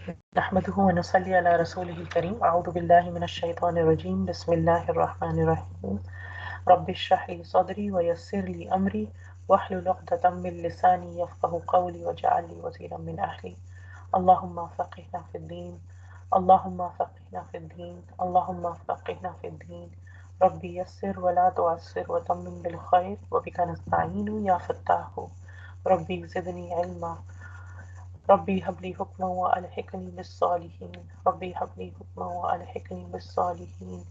نحمده ونصلي على رسوله الكريم أعوذ بالله من الشيطان الرجيم بسم الله الرحمن الرحيم رب اشرح لي صدري ويسر لي أمري واحلل عقدة من لساني يفقه قولي واجعل لي وزيرا من أهلي اللهم فقهنا في الدين اللهم فقهنا في الدين اللهم فقهنا في الدين ربي يسر ولا تعسر وتمم بالخير وبك نستعين يا فتاح ربي زدني علما ربي هب لي حكما وألحقني بالصالحين ربي هب لي حكما وألحقني بالصالحين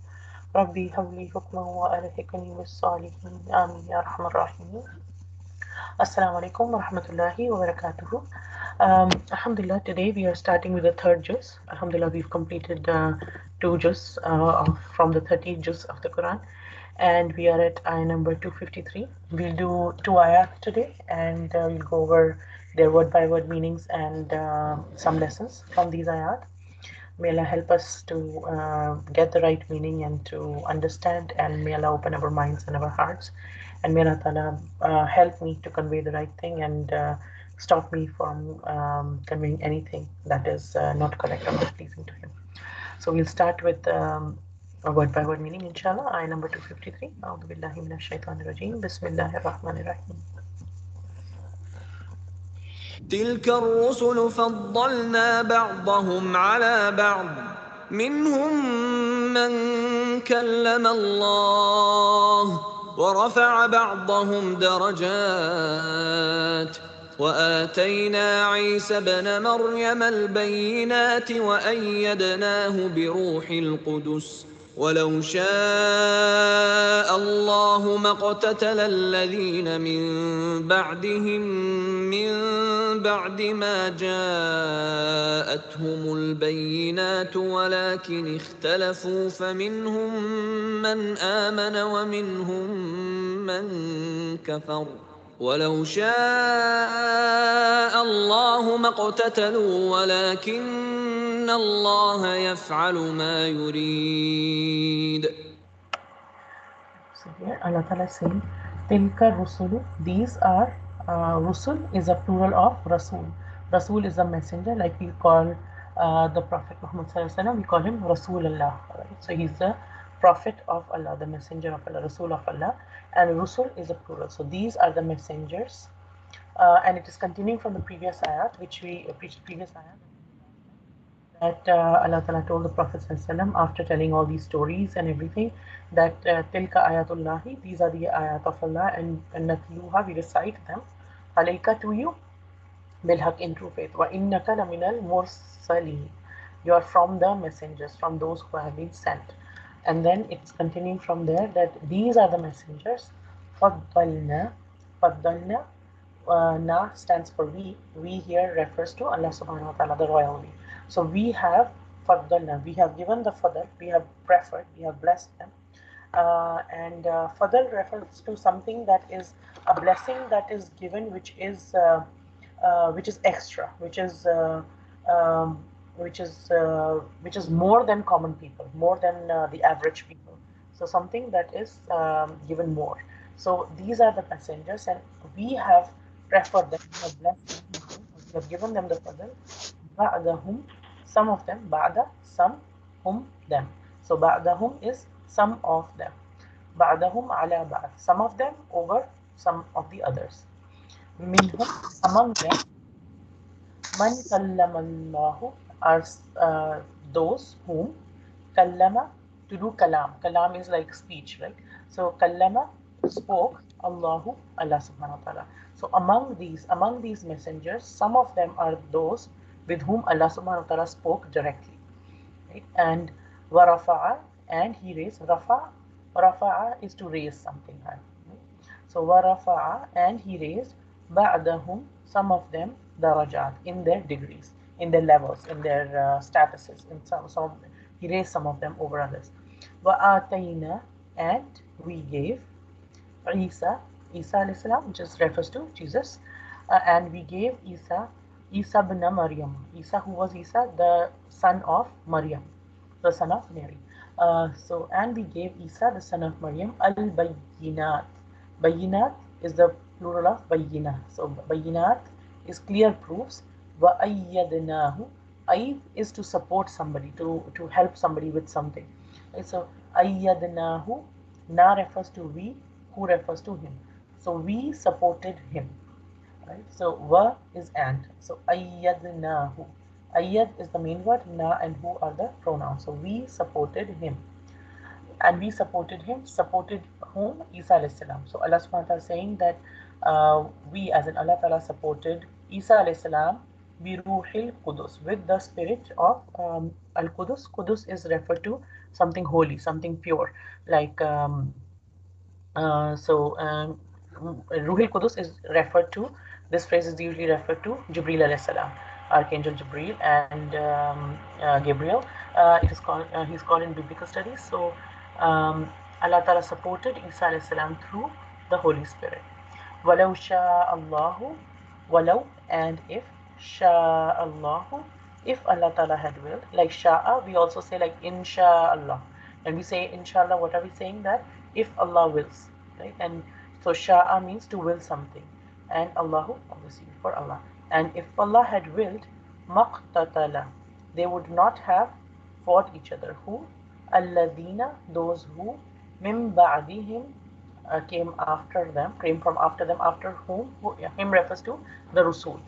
ربي هب لي حكما وألحقني بالصالحين آمين يا أرحم الراحمين. Assalamu alaikum wa rahmatullahi wa barakatuhu. Alhamdulillah, today we are starting with the third juz. Alhamdulillah, we've completed two juz from the 30 juz of the Quran, and we are at ayah number 253. We'll do two ayat today, and we'll go over their word by word meanings and some lessons from these ayat. May Allah help us to get the right meaning and to understand, and may Allah open our minds and our hearts. And may Allah Ta'ala help me to convey the right thing and stop me from conveying anything that is not correct or not pleasing to Him. So we'll start with a word by word meaning, inshallah. Ayah number 253. A'udhu billahi minash shaitanir rajim. Bismillahir rahmanir rahim. تلك الرسل فضلنا بعضهم على بعض منهم من كلم الله ورفع بعضهم درجات وآتينا عيسى ابن مريم البينات وأيدناه بروح القدس ولو شاء الله ما اقتتل الذين من بعدهم من بعد ما جاءتهم البينات ولكن اختلفوا فمنهم من آمن ومنهم من كفر ولو شاء الله ما اقتتلوا ولكن الله يفعل ما يريد. So here Allah Ta'ala is saying, Tilka Rusulu, these are, Rusul is a plural of Rasul. Rasul is a messenger, like we call the Prophet Muhammad Sallallahu Alaihi Wasallam, we call him Rasulullah. Right? So he's the Prophet of Allah, the messenger of Allah, Rasul of Allah, and Rusul is a plural. So these are the messengers, and it is continuing from the previous ayat, which we preached previous ayat. That Allah Ta'ala told the Prophet ﷺ after telling all these stories and everything that tilka ayatullahi, these are the ayat of Allah, and natluha, we recite them, alayka, to you, bilhaq, in true faith, wa innaka laminal mursalin, you are from the messengers, from those who have been sent. And then it's continuing from there that these are the messengers, faddalna, faddalna, na stands for we. We here refers to Allah subhanahu wa ta'ala, the royal we. So we have faddalna, we have given the fadl, we have preferred, we have blessed them. And fadl refers to something that is a blessing that is given, which is extra, um, which is more than common people, more than the average people. So something that is given more. So these are the messengers, and we have preferred them, we have blessed them, we have given them the fadl. Ba'dahum, some of them, ba'da, some, hum, them. So ba'dahum is some of them. Ba'dahum ala ba'd, some of them over some of the others. Minhum, among them, man kallamallahu, are those whom kallama, to do kalam. Kalam is like speech, right? So kallama, spoke, Allahu, Allah subhanahu wa ta'ala. So among these messengers, some of them are those with whom Allah subhanahu wa ta'ala spoke directly. Right? And warafa'a, and he raised. Rafa'a is to raise something high. Right? So warafa'a, and he raised ba'dahum, some of them, darajat, in their degrees, in their levels, in their statuses. In some of them, he raised some of them over others. Wa'atayna, and we gave Isa alayhi salam, which just refers to Jesus, and we gave Isa ibn Maryam. Isa, who was Isa? The son of Maryam, the son of Mary. And we gave Isa, the son of Maryam, al-bayyinat. Bayyinat is the plural of bayyinah. So bayyinat is clear proofs. Wa ayyadnahu, Aid is to support somebody, to help somebody with something. Right? So ayyadnahu, na refers to we, who refers to him. So we supported him. Right? So wa is and. So ayyadnahu. Ayyad is the main word, na and who are the pronouns. So we supported him. And we supported him. Supported whom? Isa alayhi salam. So Allah subhanahu wa ta'ala is saying that we, as in Allah ta'ala, supported Isa alayhi salam bi ruhil qudus, with the spirit of al qudus. Qudus is referred to something holy, something pure, like so Ruhil Qudus is referred to, this phrase is usually referred to Jibreel alayhi salam, Archangel Jibreel and Gabriel. It is called, he's called in biblical studies. So Allah Ta'ala supported Isa alayhi salam through the Holy Spirit. Walau Allahu, walau, and if, Allahu, if Allah Ta'ala had willed, like sha'a, we also say like inshallah. When we say inshallah, what are we saying? That if Allah wills, right? And so sha'a means to will something, and Allahu, obviously for Allah. And if Allah had willed, maqtatala, they would not have fought each other. Who? Alladina, those who, mim ba'dihim, came after them, came from after them, after whom, him refers to the Rusul,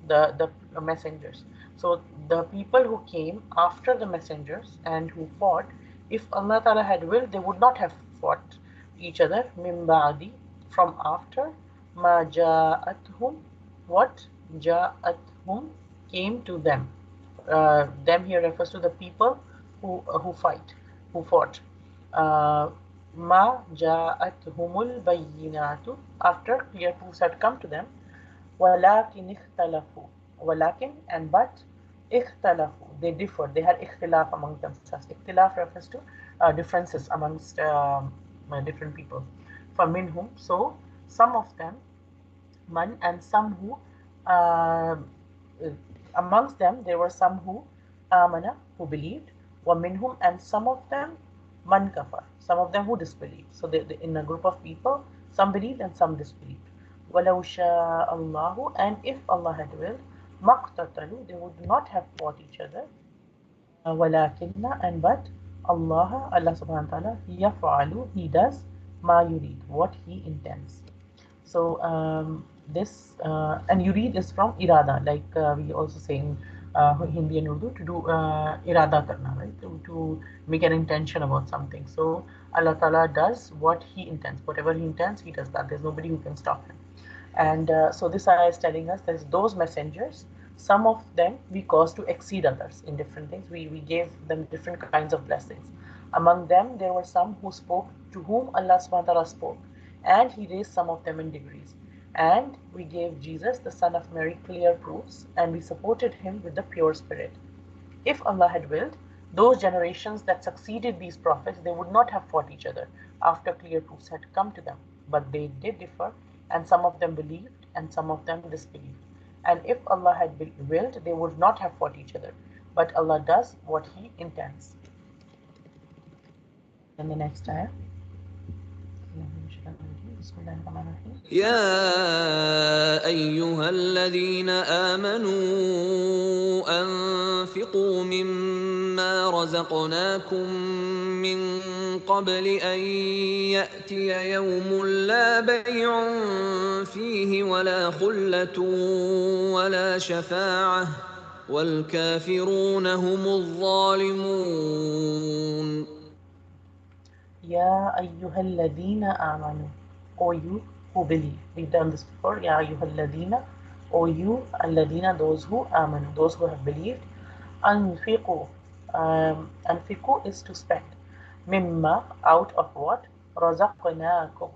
the messengers. So the people who came after the messengers and who fought, if Allah Ta'ala had willed, they would not have fought each other, min ba'di, from after, ma ja'athum, what ja'athum came to them. Them here refers to the people who fight, who fought. Ma ja'athumul bayyinatu, after clear proofs had come to them. Walakin ikhtalafu, walakin, and but, ikhtalafu, they differed, they had ikhtilaf among themselves. Ikhtilaf refers to differences amongst different people. فَمِنْهُمْ, so some of them, man, and some who, amongst them there were some who, amana, who believed, wa minhum, and some of them, man kafar, some of them who disbelieved. So they, in a group of people, some believed and some disbelieved. وَلَوْ شَاءَ اللَّهُ, and if Allah had willed, مَقْتَتَلُوا, they would not have fought each other. وَلَكِنَّ, and but, Allah subhanahu wa ta'ala, يَفْعَلُ, He does, مَا يُرِيد, what He intends. So this, and yurid is from irada, like we also say in Hindi and Urdu, to do irada karna, right? To make an intention about something. So Allah Ta'ala does what He intends. Whatever He intends, He does that. There's nobody who can stop Him. And so this ayah is telling us that those messengers, some of them we caused to exceed others in different things. We gave them different kinds of blessings. Among them, there were some who spoke, to whom Allah subhanahu wa ta'ala spoke, and He raised some of them in degrees. And we gave Jesus, the son of Mary, clear proofs, and we supported him with the pure spirit. If Allah had willed, those generations that succeeded these prophets, they would not have fought each other after clear proofs had come to them. But they did differ, and some of them believed, and some of them disbelieved. And if Allah had willed, they would not have fought each other. But Allah does what He intends. And then the next ayah. يا أيها الذين آمنوا أنفقوا مما رزقناكم من قبل أن يأتي يوم لا بيع فيه ولا خلة ولا شفاعة والكافرون هم الظالمون. Ya ayyuhalladhina amanu, O you who believe. We've done this before. Ya ayyuhalladhina, O you alladhina, those who amanu, those who have believed. Anfiqu, anfiqu is to spend. Mimma, out of what? Razaqnakum,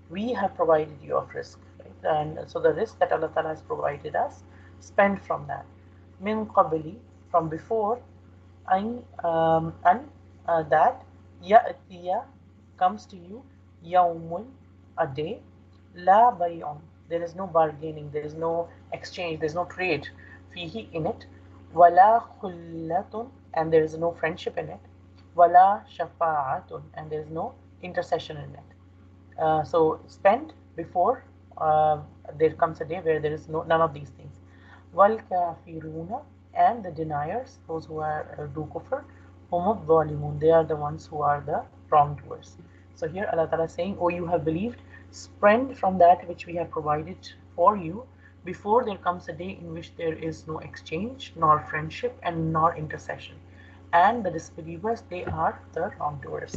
we have provided you of risk. Right? And so the risk that Allah Ta'ala has provided us, spend from that. Min qabli, from before, and that ya'tiya, comes to you, yawmun, a day, la bay'un, there is no bargaining, there is no exchange, there is no trade, fihi, in it, wala khullatun, and there is no friendship in it, wala shafa'atun, and there is no intercession in it. So spend before there comes a day where there is none of these things. Wal kafiruna, and the deniers, those who are do kufr, humud dhalimun, they are the ones who are the wrongdoers. So here Allah Ta'ala is saying, oh, you have believed, spend from that which we have provided for you before there comes a day in which there is no exchange, nor friendship, and nor intercession. And the disbelievers, they are the wrongdoers.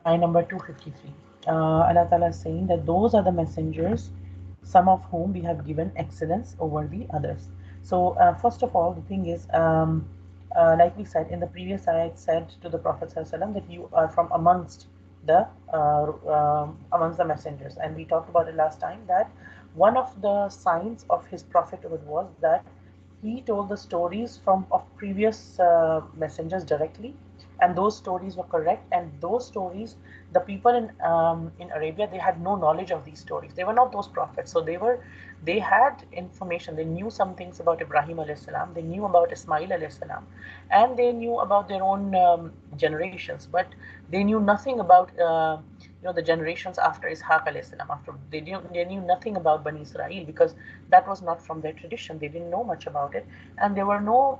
Ayah number 253. Allah Ta'ala is saying that those are the messengers, some of whom we have given excellence over the others. So, first of all, the thing is, like we said in the previous ayah, it said to the Prophet ﷺ that you are from amongst the messengers, and we talked about it last time that one of the signs of his prophethood was that he told the stories from of previous messengers directly, and those stories were correct. And those stories, the people in Arabia, they had no knowledge of these stories. They were not those prophets, so they had information. They knew some things about Ibrahim alayhi salam. They knew about Ismail alayhi salam, and they knew about their own generations. But they knew nothing about the generations after Ishaq alayhi salam. After they knew nothing about Bani Israel, because that was not from their tradition. They didn't know much about it, and there were no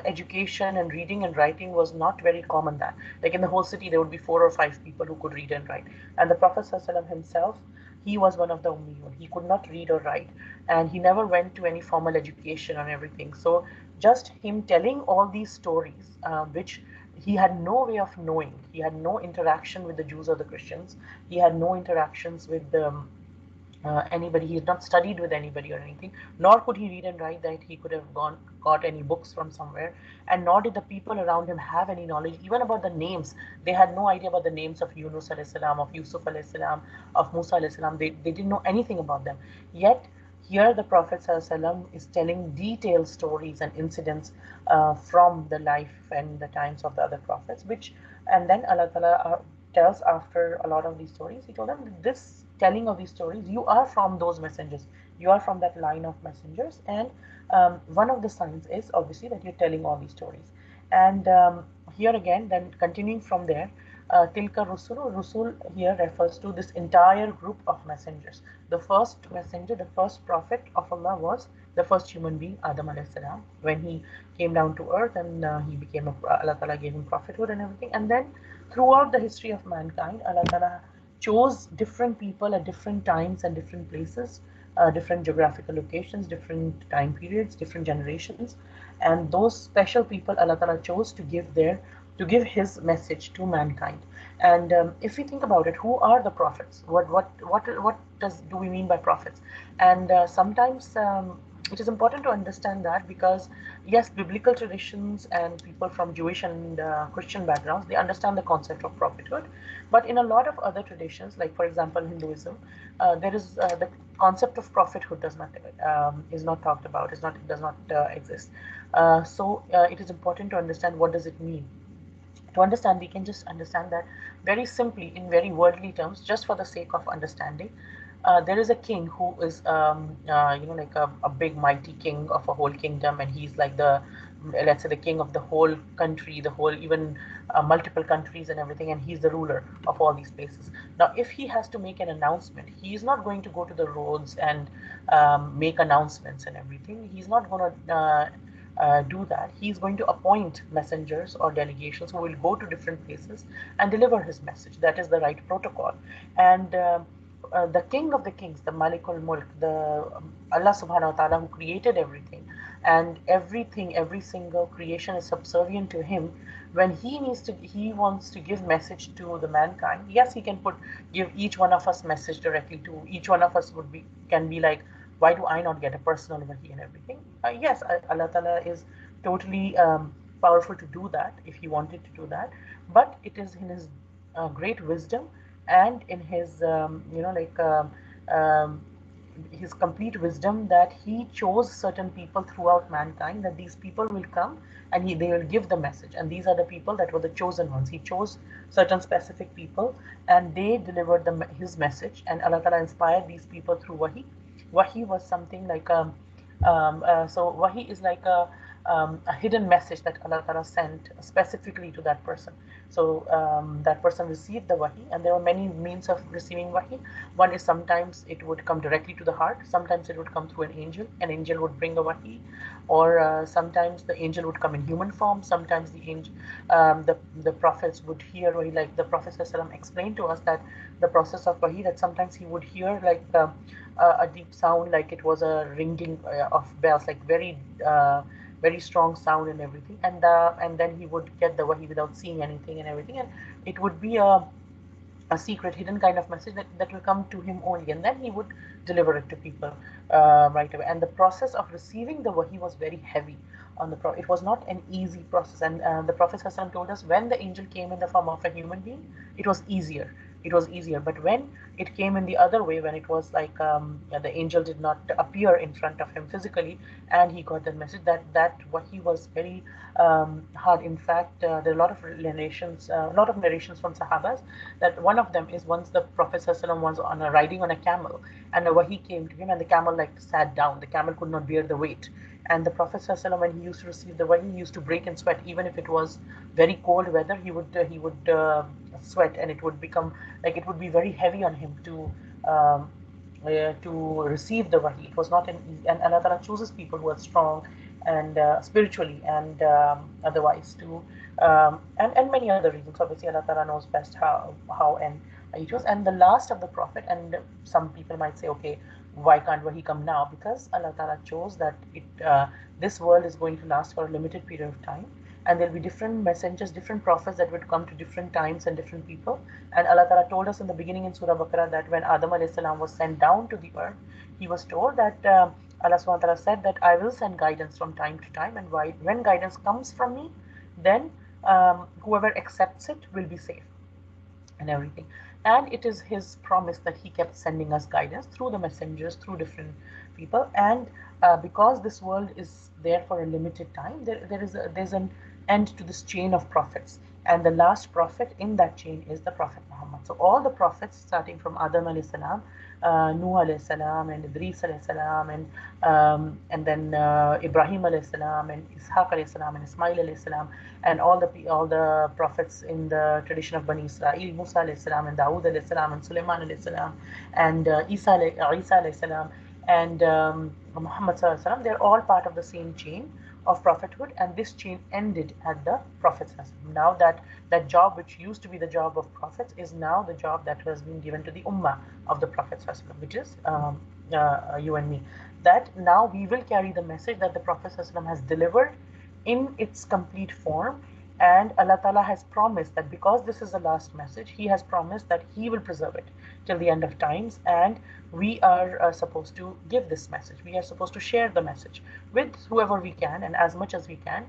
education, and reading and writing was not very common. That, like, in the whole city there would be 4 or 5 people who could read and write, and the Prophet ﷺ himself, he was one of the ummiyun. He could not read or write, and he never went to any formal education and everything. So just him telling all these stories, which he had no way of knowing. He had no interaction with the Jews or the Christians. He had no interactions with anybody. He had not studied with anybody or anything, nor could he read and write that he could have got any books from somewhere, and nor did the people around him have any knowledge even about the names. They had no idea about the names of Yunus alayhi salam, of Yusuf alayhi salam, of Musa alayhi salam. They didn't know anything about them. Yet here the Prophet is telling detailed stories and incidents from the life and the times of the other prophets, which, and then Allah Ta'ala tells, after a lot of these stories, he told them that this telling of these stories, you are from those messengers, you are from that line of messengers. And one of the signs is obviously that you're telling all these stories. And here again, then continuing from there, tilka rusul here refers to this entire group of messengers. The first messenger, the first prophet of Allah, was the first human being, Adam alayhi salam, when he came down to earth, and he became Allah Ta'ala gave him prophethood and everything. And then throughout the history of mankind, Allah Ta'ala chose different people at different times and different places, different geographical locations, different time periods, different generations, and those special people Allah Ta'ala chose to give His message to mankind. And if we think about it, who are the prophets? What do we mean by prophets? And sometimes it is important to understand that, because yes, biblical traditions and people from Jewish and Christian backgrounds, they understand the concept of prophethood, but in a lot of other traditions, like for example Hinduism, there is the concept of prophethood does not is not talked about, is not does not exist. So it is important to understand what does it mean. To understand, we can just understand that very simply in very worldly terms, just for the sake of understanding. There is a king who is like a big mighty king of a whole kingdom, and he's like the, let's say, the king of the whole country, the whole, even multiple countries and everything, and he's the ruler of all these places. Now if he has to make an announcement, he is not going to go to the roads and make announcements and everything. He's not going to do that. He's going to appoint messengers or delegations who will go to different places and deliver his message. That is the right protocol. And the king of the kings, the Malikul Mulk, the Allah subhanahu wa ta'ala, who created everything, and everything, every single creation is subservient to him. When he wants to give message to the mankind, yes, he can give each one of us message directly. To each one of us can be like, why do I not get a personal wahi and everything? Yes, Allah Ta'ala is totally powerful to do that if He wanted to do that. But it is in His great wisdom, and in His, um, His complete wisdom, that He chose certain people throughout mankind, that these people will come and they will give the message. And these are the people that were the chosen ones. He chose certain specific people, and they delivered His message, and Allah Ta'ala inspired these people through Wahi. Wahi was something like so Wahi is like a hidden message that Allah Ta'ala sent specifically to that person. So that person received the wahi, and there were many means of receiving wahi. One is sometimes it would come directly to the heart, sometimes it would come through an angel would bring a wahi, or sometimes the angel would come in human form, sometimes the angel, the prophets would hear wahi, like the Prophet ﷺ explained to us that the process of wahi, that sometimes he would hear like a deep sound, like it was a ringing of bells, like very strong sound and everything, and then he would get the wahi without seeing anything and everything, and it would be a secret hidden kind of message that will come to him only, and then he would deliver it to people right away. And the process of receiving the wahi was very heavy on the Prophet. It was not an easy process, and the Prophet ﷺ told us when the angel came in the form of a human being, it was easier. It was easier, but when it came in the other way, when it was like the angel did not appear in front of him physically, and he got the message, that wahi was very hard. In fact, there are a lot of narrations from Sahabas, that one of them is once the Prophet ﷺ was riding on a camel, and a wahi came to him, and the camel like sat down. The camel could not bear the weight, and the Prophet ﷺ, when he used to receive the wahi, he used to break in sweat. Even if it was very cold weather, he would sweat, and it would become like it would be very heavy on him to receive the wahi. It was not an easy, and Allah Ta'ala chooses people who are strong and spiritually and otherwise to and many other reasons. Obviously, Allah Ta'ala knows best how and he chose. And the last of the Prophet, and some people might say, okay, why can't wahi come now? Because Allah Ta'ala chose that this world is going to last for a limited period of time, and there'll be different messengers, different prophets that would come to different times and different people. And Allah Ta'ala told us in the beginning in Surah Baqarah that when Adam alayhi salam was sent down to the earth, he was told that Allah subhanahu wa ta'ala said that I will send guidance from time to time, and when guidance comes from me, then whoever accepts it will be safe and everything. And it is his promise that he kept sending us guidance through the messengers, through different people. And because this world is there for a limited time, there's an end to this chain of prophets. And the last prophet in that chain is the Prophet Muhammad. So all the prophets, starting from Adam alayhi salam, Nuh alayhi salam, and Idris alayhi salam, and then Ibrahim alayhi salam, and Ishaq alayhi salam, and Ismail alayhi salam, and all the prophets in the tradition of Bani Israel, Musa alayhi salam, and Dawood alayhi salam, and Sulaiman alayhi salam, and Isa alayhi salam, and Muhammad sallallahu alaihi wasallam, they're all part of the same chain of prophethood, and this chain ended at the Prophet. Now that job which used to be the job of prophets is now the job that has been given to the ummah of the Prophet, which is you and me. That now we will carry the message that the Prophet has delivered in its complete form, and Allah Ta'ala has promised that because this is the last message, He has promised that He will preserve it till the end of times, and we are supposed to give this message. We are supposed to share the message with whoever we can and as much as we can.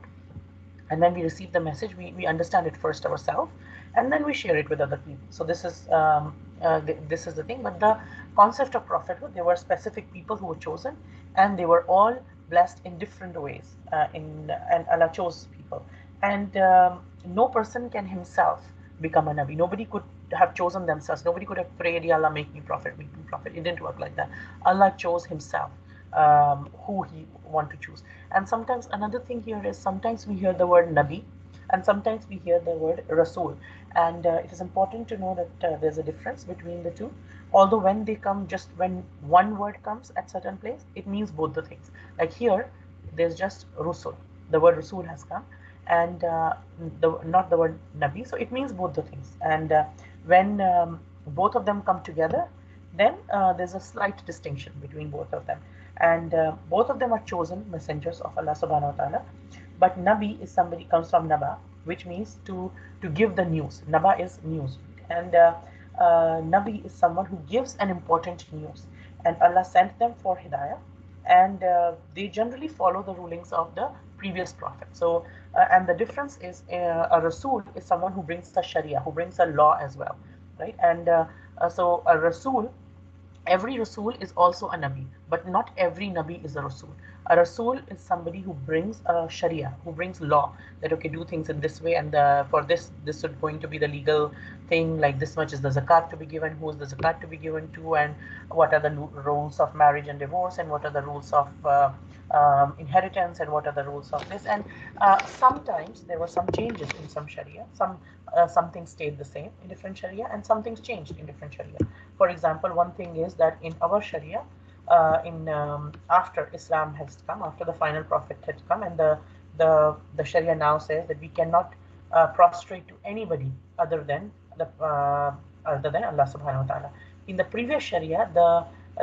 And when we receive the message, we understand it first ourselves, and then we share it with other people. So this is the thing. But the concept of prophethood, there were specific people who were chosen, and they were all blessed in different ways. And Allah chose people, and no person can himself become a nabi. Nobody could have chosen themselves. Nobody could have prayed, Ya Allah, make me prophet, make me prophet. It didn't work like that. Allah chose Himself who He want to choose. And sometimes another thing here is sometimes we hear the word nabi, and sometimes we hear the word rasul, and it is important to know that there's a difference between the two. Although when they come, just when one word comes at certain place, it means both the things. Like here, there's just rusul. The word rasul has come, and not the word nabi, so it means both the things. And when both of them come together, then there's a slight distinction between both of them, and both of them are chosen messengers of Allah subhanahu wa ta'ala. But nabi is somebody, comes from naba, which means to give the news. Naba is news, and nabi is someone who gives an important news, and Allah sent them for hidayah, and they generally follow the rulings of the previous prophet. So and the difference is a rasul is someone who brings a sharia, who brings a law as well, right? And so a rasul Every Rasul is also a Nabi, but not every Nabi is a Rasul. A Rasul is somebody who brings a Sharia, who brings law that okay, do things in this way, and for this is going to be the legal thing. Like this much is the zakat to be given, who is the zakat to be given to, and what are the rules of marriage and divorce, and what are the rules of inheritance, and what are the rules of this. And sometimes there were some changes in some Sharia. Some things stayed the same in different Sharia, and some things changed in different Sharia. For example, one thing is that in our Sharia, in after Islam has come, after the final prophet had come, and the Sharia now says that we cannot prostrate to anybody other than the Allah Subhanahu wa Taala. In the previous Sharia,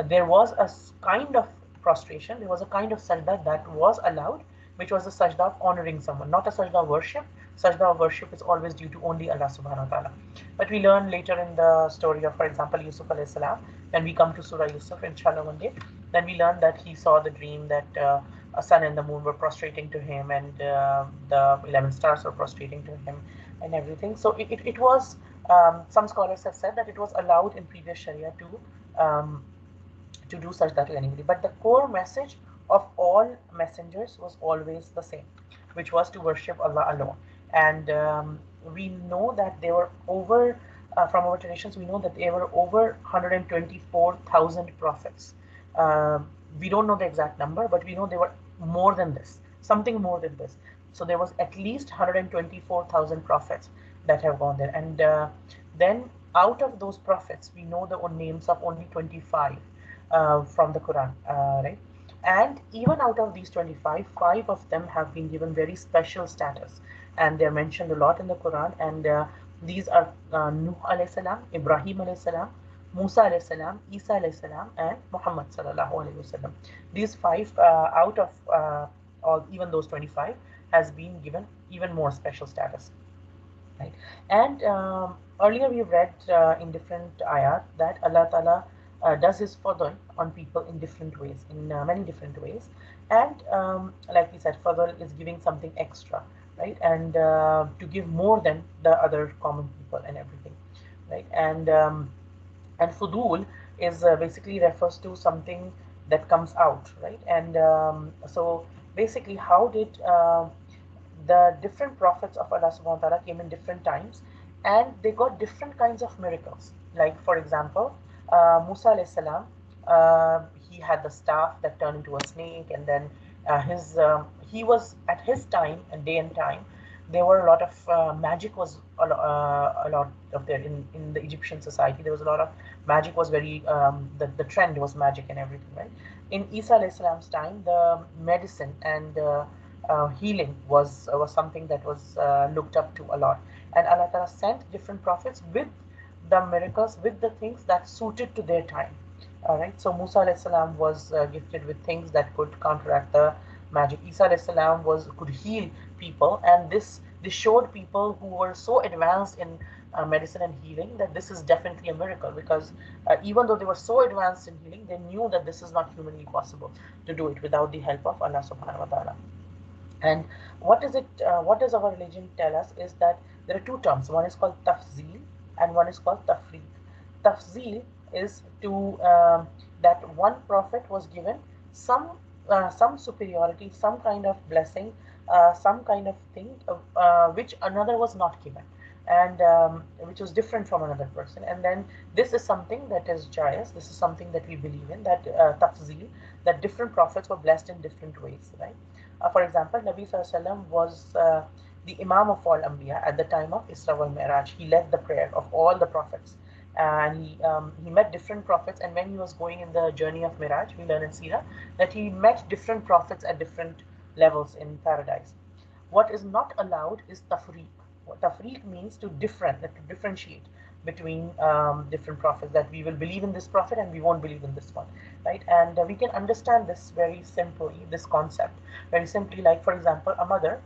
there was a kind of prostration, there was a kind of sajda that was allowed, which was a sajda of honoring someone, not a sajda of worship. Sajda of worship is always due to only Allah Subhanahu wa Taala. But we learn later in the story of, for example, Yusuf alayhi salam, when we come to Surah Yusuf, inshallah, one day, then we learn that he saw the dream that a sun and the moon were prostrating to him, and the 11 stars were prostrating to him, and everything. So it was, some scholars have said that it was allowed in previous Sharia to do sajda to anybody. But the core message of all messengers was always the same, which was to worship Allah alone. And we know that there were over, from our traditions, we know that there were over 124,000 prophets. We don't know the exact number, but we know there were more than this, something more than this. So there was at least 124,000 prophets that have gone there. And then out of those prophets, we know the names of only 25 from the Quran, right? And even out of these 25, five of them have been given very special status, and they're mentioned a lot in the Quran. And these are Nuh alayhi salam, Ibrahim alayhi salam, Musa alayhi salam, Isa alayhi salam, and Muhammad sallallahu alayhi wasallam. These five out of all, even those 25, has been given even more special status. Right. And earlier we read in different ayat that Allah Ta'ala does his fadl on people in different ways, in many different ways. And like we said, fadl is giving something extra, right? And to give more than the other common people and everything, right? And fudul is basically refers to something that comes out, right? And so basically, how did the different prophets of Allah subhanahu wa ta'ala came in different times, and they got different kinds of miracles. Like, for example, Musa alayhi salam, he had the staff that turned into a snake, and then his he was at his time and day and time, there were a lot of magic was a lot of there in the Egyptian society. There was a lot of magic was very the trend was magic and everything, right? In Isa alayhi salam's time, the medicine and healing was something that was looked up to a lot, and Allah Ta'ala sent different prophets with the miracles, with the things that suited to their time. All right, so Musa alayhi salam was gifted with things that could counteract the magic. Isa alayhi salam was could heal people, and this showed people who were so advanced in medicine and healing that this is definitely a miracle, because even though they were so advanced in healing, they knew that this is not humanly possible to do it without the help of Allah subhanahu wa ta'ala. And what is it? What does our religion tell us is that there are two terms. One is called tafzeel, and one is called tafriq. Tafzeel is to that one prophet was given some superiority, some kind of blessing, some kind of thing which another was not given, and which was different from another person. And then this is something that is jayas. This is something that we believe in, that tafzeel, that different prophets were blessed in different ways, right? For example, Nabi Sallallahu was the Imam of all Anbiya at the time of Isra wal Mi'raj. He led the prayer of all the prophets. And he met different prophets. And when he was going in the journey of Miraj, we learn in Sirah that he met different prophets at different levels in paradise. What is not allowed is tafriq. What tafriq means to differentiate between different prophets, that we will believe in this prophet and we won't believe in this one, right? And we can understand this very simply, this concept very simply. Like, for example, a mother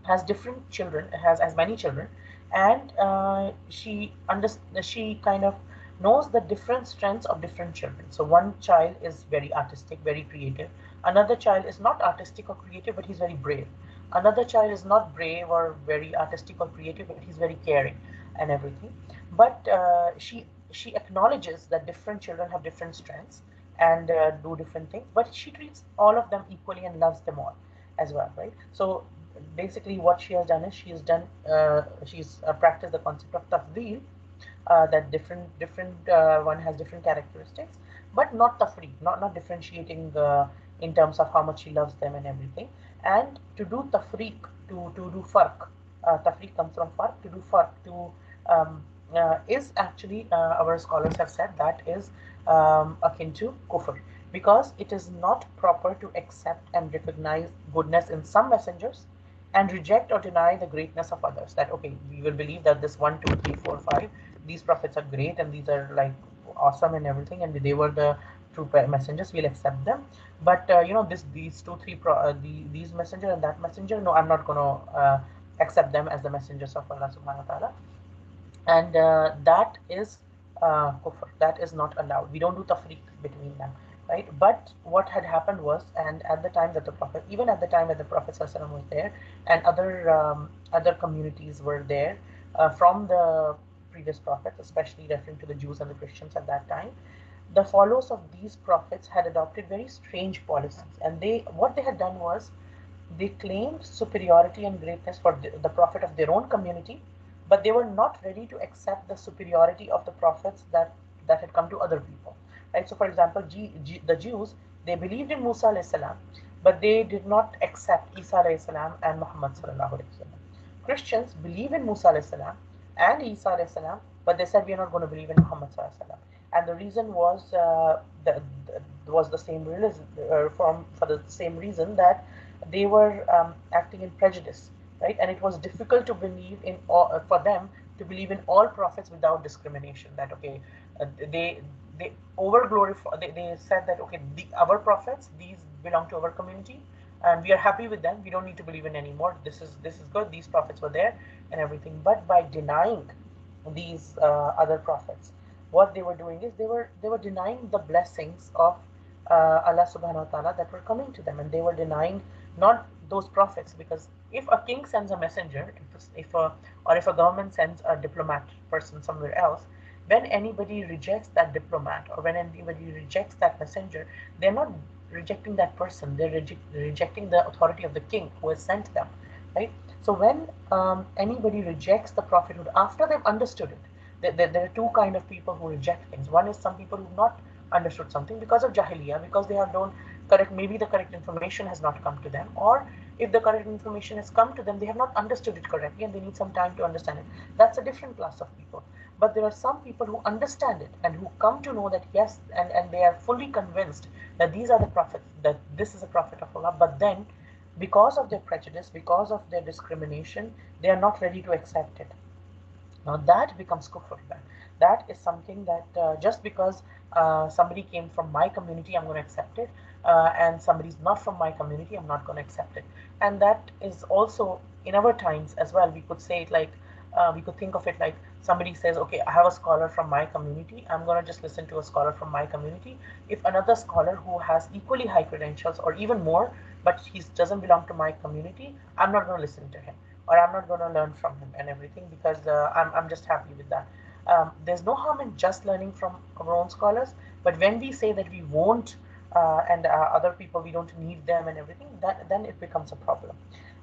has different children, has as many children, and she kind of knows the different strengths of different children. So one child is very artistic, very creative. Another child is not artistic or creative, but he's very brave. Another child is not brave or very artistic or creative, but he's very caring and everything. But she acknowledges that different children have different strengths and do different things, but she treats all of them equally and loves them all as well, right? So basically, what she has done is she's practiced the concept of tafdeel, that different one has different characteristics, but not tafriq, not differentiating in terms of how much she loves them and everything. And to do tafriq, to do farq, tafriq comes from farq. To do farq, to is actually, our scholars have said, that is akin to kufr, because it is not proper to accept and recognize goodness in some messengers and reject or deny the greatness of others. That, okay, we will believe that this one, two, three, four, five, these prophets are great and these are like awesome and everything, and they were the true messengers. We'll accept them, but these two, three, these messenger and that messenger, no, I'm not going to accept them as the messengers of Allah Subhanahu wa Taala, and that is kufr. That is not allowed. We don't do tafriq between them, right? But what had happened was, and at the time that the prophet, even at the time that the prophet ﷺ was there, and other communities were there from the previous prophets, especially referring to the Jews and the Christians at that time, the followers of these prophets had adopted very strange policies, and what they had done was they claimed superiority and greatness for the prophet of their own community, but they were not ready to accept the superiority of the prophets that had come to other people. Right? So, for example, the Jews, they believed in Musa alayhi salam, but they did not accept Isa alayhi salam and Muhammad sallallahu alayhi wasallam. Christians believe in Musa alayhi salam and Isa alayhi salam, but they said we are not going to believe in Muhammad sallallahu alayhi wasallam. And the reason was the same reason, for the same reason, that they were acting in prejudice, right? And it was difficult to believe in all, for them to believe in all prophets without discrimination. That, okay, they over glorify. They said that, okay, our prophets, these belong to our community, and we are happy with them. We don't need to believe in anymore. This is good. These prophets were there and everything. But by denying these other prophets, what they were doing is they were denying the blessings of Allah Subhanahu wa Taala that were coming to them, and they were denying not those prophets, because if a king sends a messenger, if a government sends a diplomat person somewhere else, when anybody rejects that diplomat or when anybody rejects that messenger, they're not rejecting that person, they're rejecting the authority of the king who has sent them, right? So when anybody rejects the prophethood after they've understood it, there are two kind of people who reject things. One is some people who've not understood something because of jahiliyyah, because they have don't correct, maybe the correct information has not come to them, or if the correct information has come to them, they have not understood it correctly and they need some time to understand it. That's a different class of people. But there are some people who understand it and who come to know that yes, and they are fully convinced that these are the prophets, that this is a prophet of Allah, but then because of their prejudice, because of their discrimination, they are not ready to accept it. Now that becomes kufr. That is something that just because somebody came from my community, I'm going to accept it, and somebody's not from my community, I'm not going to accept it. And that is also in our times as well. We could say it like, we could think of it like somebody says, okay, I have a scholar from my community, I'm going to just listen to a scholar from my community. If another scholar who has equally high credentials or even more, but he doesn't belong to my community, I'm not going to listen to him, or I'm not going to learn from him and everything, because I'm just happy with that. There's no harm in just learning from our own scholars, but when we say that we won't, and other people, we don't need them and everything, that then it becomes a problem.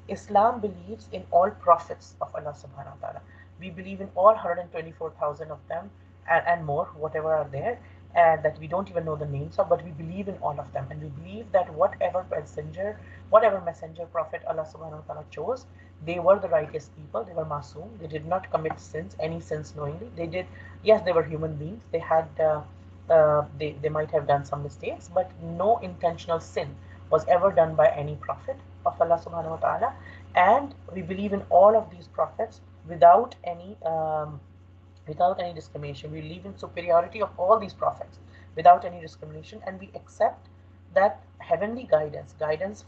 Islam believes in all prophets of Allah subhanahu wa ta'ala. We believe in all 124,000 of them, and more, whatever are there, and that we don't even know the names of, but we believe in all of them. And we believe that whatever messenger, prophet Allah subhanahu wa ta'ala chose, they were the righteous people, they were masoom, they did not commit sins, any sins knowingly. They did, yes, they were human beings, they might have done some mistakes, but no intentional sin was ever done by any prophet of Allah subhanahu wa ta'ala. And we believe in all of these prophets without any discrimination. We believe in superiority of all these prophets without any discrimination, and we accept that heavenly guidance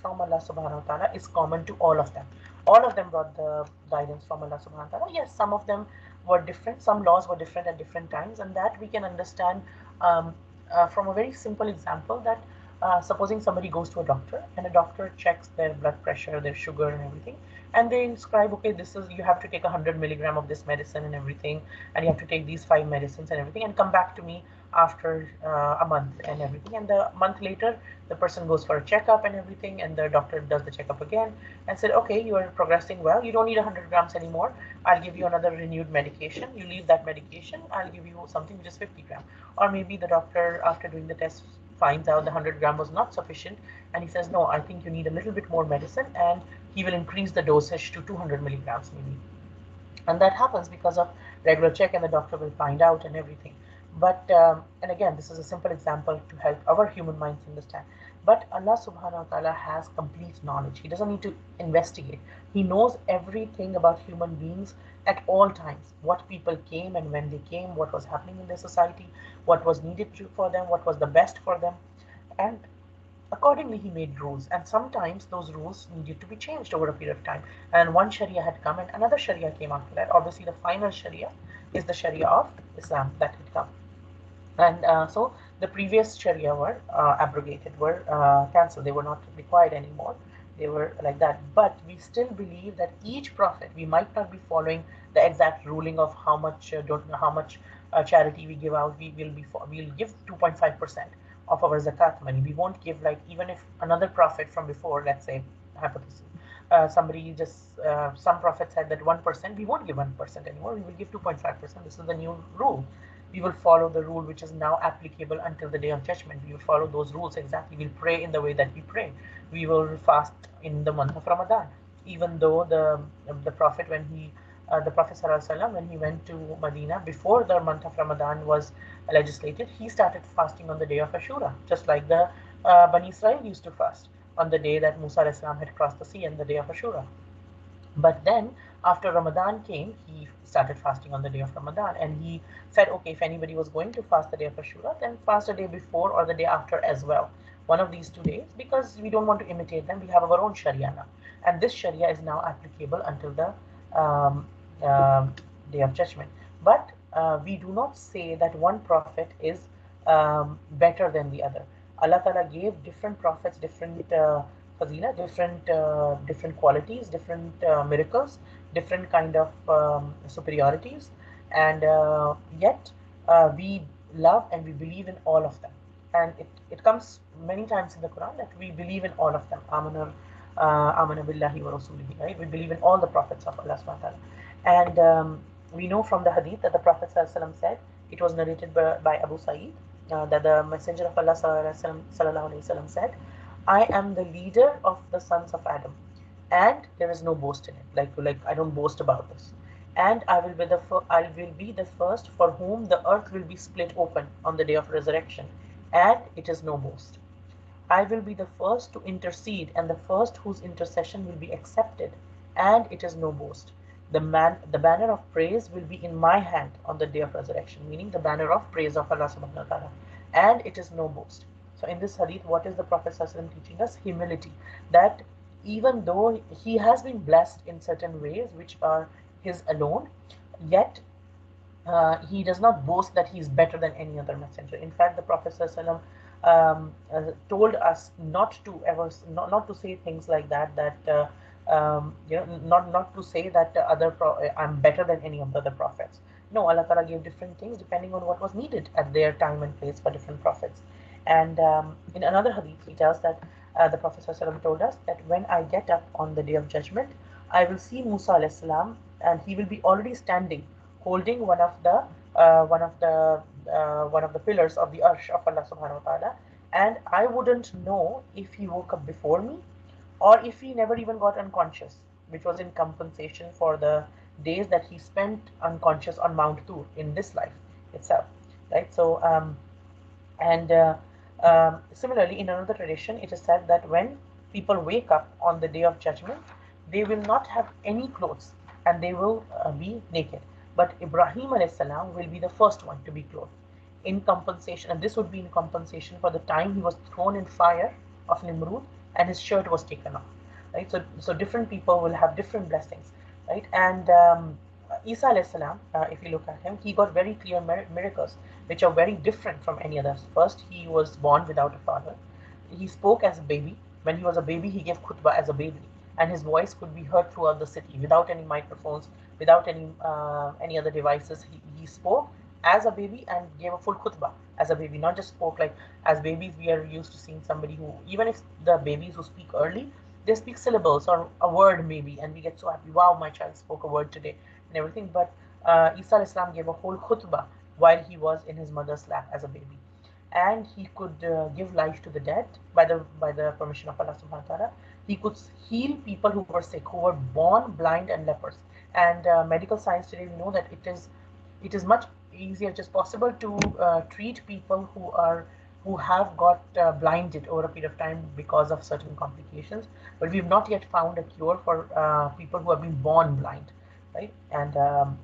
from Allah subhanahu wa ta'ala is common to all of them. All of them brought the guidance from Allah subhanahu wa ta'ala. Yes, some of them were different, some laws were different at different times, and that we can understand from a very simple example, that Supposing somebody goes to a doctor and a doctor checks their blood pressure, their sugar, and everything, and they inscribe, okay, this is, you have to take 100 milligram of this medicine and everything, and you have to take these five medicines and everything, and come back to me after a month and everything. And the month later, the person goes for a checkup and everything, and the doctor does the checkup again and said, okay, you are progressing well. You don't need 100 grams anymore. I'll give you another renewed medication. You leave that medication. I'll give you something which is 50 gram. Or maybe the doctor, after doing the test, finds out the 100 gram was not sufficient, and he says, no, I think you need a little bit more medicine, and he will increase the dosage to 200 milligrams maybe. And that happens because of regular check, and the doctor will find out and everything. But and again, this is a simple example to help our human minds understand. But Allah subhanahu wa ta'ala has complete knowledge. He doesn't need to investigate. He knows everything about human beings at all times, what people came and when they came, what was happening in their society, what was needed for them, what was the best for them. And accordingly, he made rules, and sometimes those rules needed to be changed over a period of time. And one Sharia had come, and another Sharia came after that. Obviously, the final Sharia is the Sharia of Islam that had come. And so the previous Sharia were abrogated, were cancelled. They were not required anymore. They were like that. But we still believe that each prophet, we might not be following the exact ruling of how much don't know how much charity we give out. We'll give 2.5% of our zakat money. We won't give, like, even if another prophet from before, let's say, hypothesis, somebody just some prophet said that 1%, we won't give 1% anymore. We will give 2.5%. This is the new rule. We will follow the rule which is now applicable until the day of judgment. We will follow those rules exactly. We'll pray in the way that we pray. We will fast in the month of Ramadan. Even though the Prophet, when he the Prophet ﷺ, when he went to Medina before the month of Ramadan was legislated, he started fasting on the day of Ashura, just like the Bani Israel used to fast on the day that Musa ﷺ had crossed the sea, and the day of Ashura. But then, after Ramadan came, he started fasting on the day of Ramadan, and he said, okay, if anybody was going to fast the day of Ashura, then fast the day before or the day after as well. One of these 2 days, because we don't want to imitate them. We have our own Sharia now. And this Sharia is now applicable until the um, um day of judgment. But we do not say that one prophet is better than the other. Allah Ta'ala gave different prophets different fazila, different qualities, different miracles, different kind of superiorities, and yet we love and we believe in all of them. And it comes many times in the Quran that we believe in all of them. Amana billahi wa rasulihi. Right? We believe in all the prophets of Allah subhanahu wa ta'ala. And we know from the hadith that the Prophet said, it was narrated by Abu Sa'id, that the Messenger of Allah sallallahu said, I am the leader of the sons of Adam, and there is no boast in it. Like I don't boast about this. And I will be the first for whom the earth will be split open on the day of resurrection, and it is no boast. I will be the first to intercede, and the first whose intercession will be accepted, and it is no boast. The banner of praise will be in my hand on the day of resurrection, meaning the banner of praise of Allah subhanahu wa ta'ala, and it is no boast. So in this hadith, what is the Prophet teaching us? Humility. That even though he has been blessed in certain ways which are his alone, yet he does not boast that he is better than any other messenger. In fact, the Prophet told us not to ever, not to say things like that. Not to say that I'm better than any of the other prophets. No, Allah Ta'ala gave different things depending on what was needed at their time and place for different prophets. And in another hadith, he tells that the Prophet told us that when I get up on the day of judgment, I will see Musa alayhi salam, and he will be already standing holding one of the pillars of the arsh of Allah subhanahu wa ta'ala, and I wouldn't know if he woke up before me or if he never even got unconscious, which was in compensation for the days that he spent unconscious on Mount Tur in this life itself, right? So and similarly, in another tradition, it is said that when people wake up on the day of judgment, they will not have any clothes, and they will be naked. But Ibrahim alayhi salam will be the first one to be clothed in compensation, and this would be in compensation for the time he was thrown in fire of Nimrud and his shirt was taken off. Right? So different people will have different blessings, right? And Isa alayhi salam, if you look at him, he got very clear miracles which are very different from any others. First, he was born without a father. he spoke as a baby. When he was a baby, he gave khutbah as a baby, and his voice could be heard throughout the city without any microphones, without any other devices. He spoke as a baby and gave a full khutbah as a baby, not just spoke like as babies. We are used to seeing somebody who, even if the babies who speak early, they speak syllables or a word maybe, and we get so happy. Wow, my child spoke a word today and everything. But Isa Islam gave a whole khutbah while he was in his mother's lap as a baby, and he could give life to the dead by the permission of Allah subhanahu wa ta'ala. He could heal people who were sick, who were born blind and lepers. And medical science today, we know that it is much easier, just possible to treat people who have got blinded over a period of time because of certain complications, but we've not yet found a cure for people who have been born blind, right? And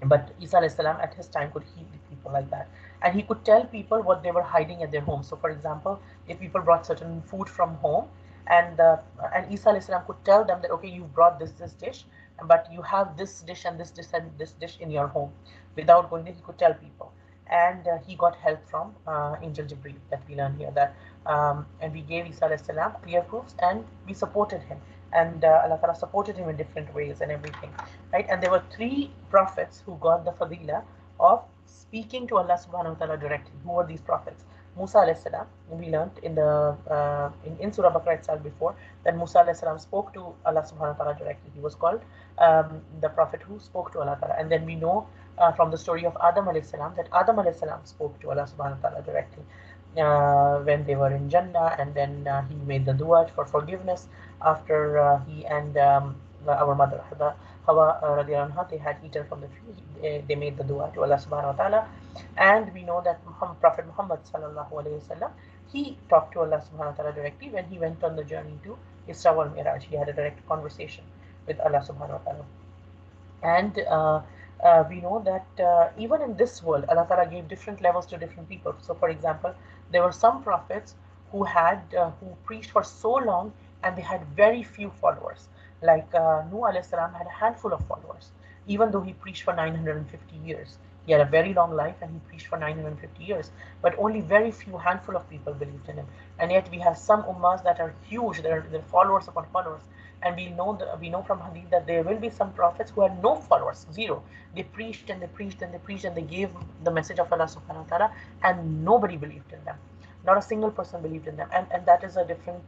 but Isa alayhi salam at his time could heal people like that, and he could tell people what they were hiding at their home. So, for example, if people brought certain food from home, and and Isa alayhi salam could tell them that, okay, you brought this dish, but you have this dish and this dish and this dish in your home. Without going there, he could tell people, and he got help from Angel Jibreel, that we learn here, that and we gave Isa alayhi salam clear proofs, and we supported him, and Allah Ta'ala supported him in different ways and everything, right? And there were three prophets who got the fadila of speaking to Allah Subhanahu wa Taala directly. Who were these prophets? Musa alayhi salam. We learned in the in Surah Baqarah itself before that Musa alayhi salam spoke to Allah Subhanahu wa Taala directly. He was called the prophet who spoke to Allah Ta'ala. And then we know from the story of Adam alayhi salam that Adam alayhi salam spoke to Allah Subhanahu wa Taala directly when they were in Jannah, and then he made the dua for forgiveness after he and our mother Hawa radiallahu anha, they had eaten from the tree. They made the dua to Allah subhanahu wa ta'ala. And we know that Prophet Muhammad sallallahu alayhi wasallam, he talked to Allah subhanahu wa ta'ala directly when he went on the journey to Isra wal Miraj. He had a direct conversation with Allah subhanahu wa ta'ala. And we know that even in this world, Allah Ta'ala gave different levels to different people. So, for example, there were some prophets who preached for so long and they had very few followers. Like Nuh alayhi salam had a handful of followers, even though he preached for 950 years. He had a very long life and he preached for 950 years, but only very few handful of people believed in him. And yet we have some ummahs that are huge, they're followers upon followers. And we know from hadith that there will be some prophets who had no followers, zero. They preached and they preached and they preached and they gave the message of Allah subhanahu wa ta'ala, and nobody believed in them. Not a single person believed in them. And that is a different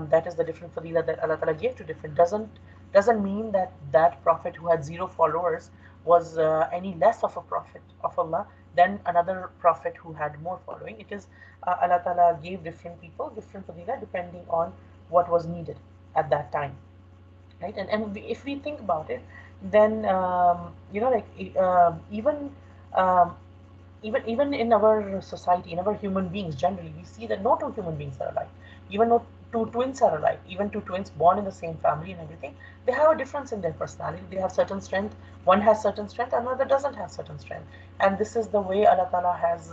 that is the different fadila that Allah Ta'ala gave to different. Doesn't mean that that prophet who had zero followers was any less of a prophet of Allah than another prophet who had more following. It is Allah Ta'ala gave different people different fadila depending on what was needed at that time, right? And if we think about it, then like um, even in our society, in our human beings generally, we see that no two human beings are alike. Even no two twins are alike. Even two twins born in the same family and everything, they have a difference in their personality. They have certain strength. One has certain strength, another doesn't have certain strength. And this is the way Allah Ta'ala has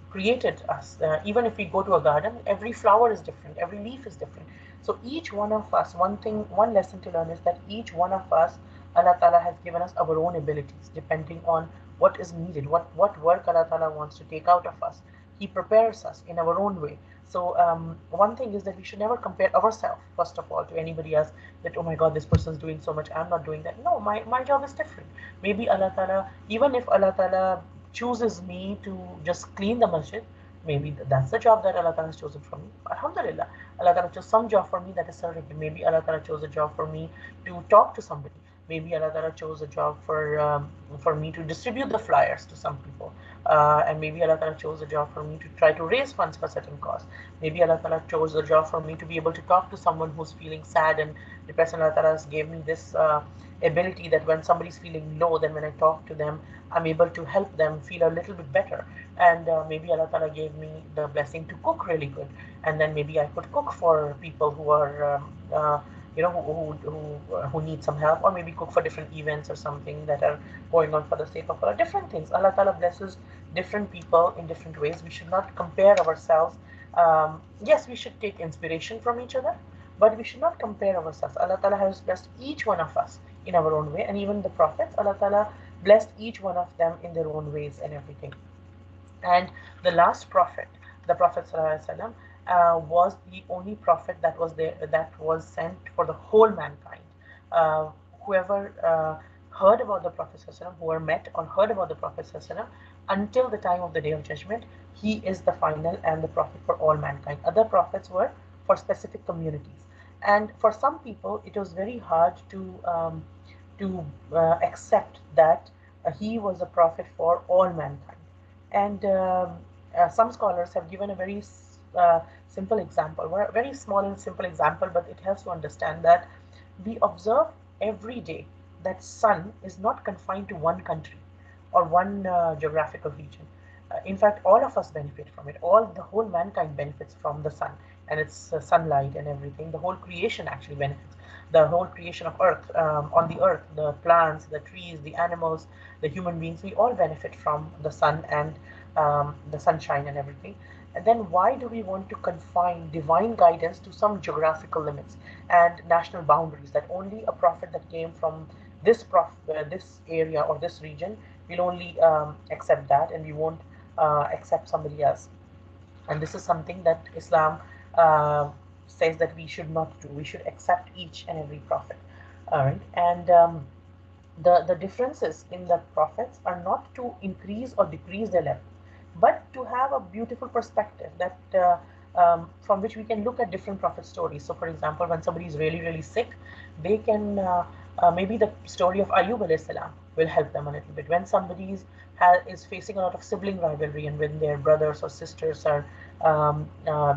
created us. Even if we go to a garden, every flower is different, every leaf is different. So each one of us, one lesson to learn is that each one of us, Allah Ta'ala has given us our own abilities depending on what is needed, what work Allah Ta'ala wants to take out of us. He prepares us in our own way. So one thing is that we should never compare ourselves, first of all, to anybody else, that, oh my God, this person is doing so much, I'm not doing that. No, my job is different. Maybe Allah Ta'ala, even if Allah Ta'ala chooses me to just clean the masjid, maybe that's the job that Allah Ta'ala has chosen for me. Alhamdulillah, Allah Ta'ala chose some job for me that is serving Him. Maybe Allah Ta'ala chose a job for me to talk to somebody. Maybe Allah Ta'ala chose a job for me to distribute the flyers to some people. And maybe Allah Ta'ala chose a job for me to try to raise funds for certain cause. Maybe Allah Ta'ala chose a job for me to be able to talk to someone who's feeling sad and depressed. And Allah Ta'ala has gave me this ability that when somebody's feeling low, then when I talk to them, I'm able to help them feel a little bit better. And maybe Allah Ta'ala gave me the blessing to cook really good. And then maybe I could cook for people who are who need some help, or maybe cook for different events or something that are going on for the sake of Allah. Different things. Allah Ta'ala blesses different people in different ways. We should not compare ourselves. Yes, we should take inspiration from each other, but we should not compare ourselves. Allah Ta'ala has blessed each one of us in our own way, and even the prophets, Allah Ta'ala blessed each one of them in their own ways and everything. And the last prophet, the Prophet ﷺ, was the only prophet that was there, that was sent for the whole mankind. Uh, Whoever heard about the Prophet ﷺ, whoever met or heard about the Prophet ﷺ, until the time of the Day of Judgment, he is the final and the prophet for all mankind. Other prophets were for specific communities, and for some people, it was very hard to accept that he was a prophet for all mankind. And some scholars have given a very simple example, a very small and simple example, but it helps to understand that we observe every day that sun is not confined to one country or one geographical region. In fact, all of us benefit from it. The whole mankind benefits from the sun and its sunlight and everything. The whole creation actually benefits. The whole creation of earth, on the earth, the plants, the trees, the animals, the human beings, we all benefit from the sun and the sunshine and everything. And then why do we want to confine divine guidance to some geographical limits and national boundaries, that only a prophet that came from this area or this region will only accept that, and we won't accept somebody else? And this is something that Islam uh, says that we should not do. We should accept each and every prophet. All right, and the differences in the prophets are not to increase or decrease their level, but to have a beautiful perspective that from which we can look at different prophet stories. So, for example, when somebody is really really sick, they can maybe the story of Ayub alayhi salam will help them a little bit. When somebody is facing a lot of sibling rivalry, and when their brothers or sisters are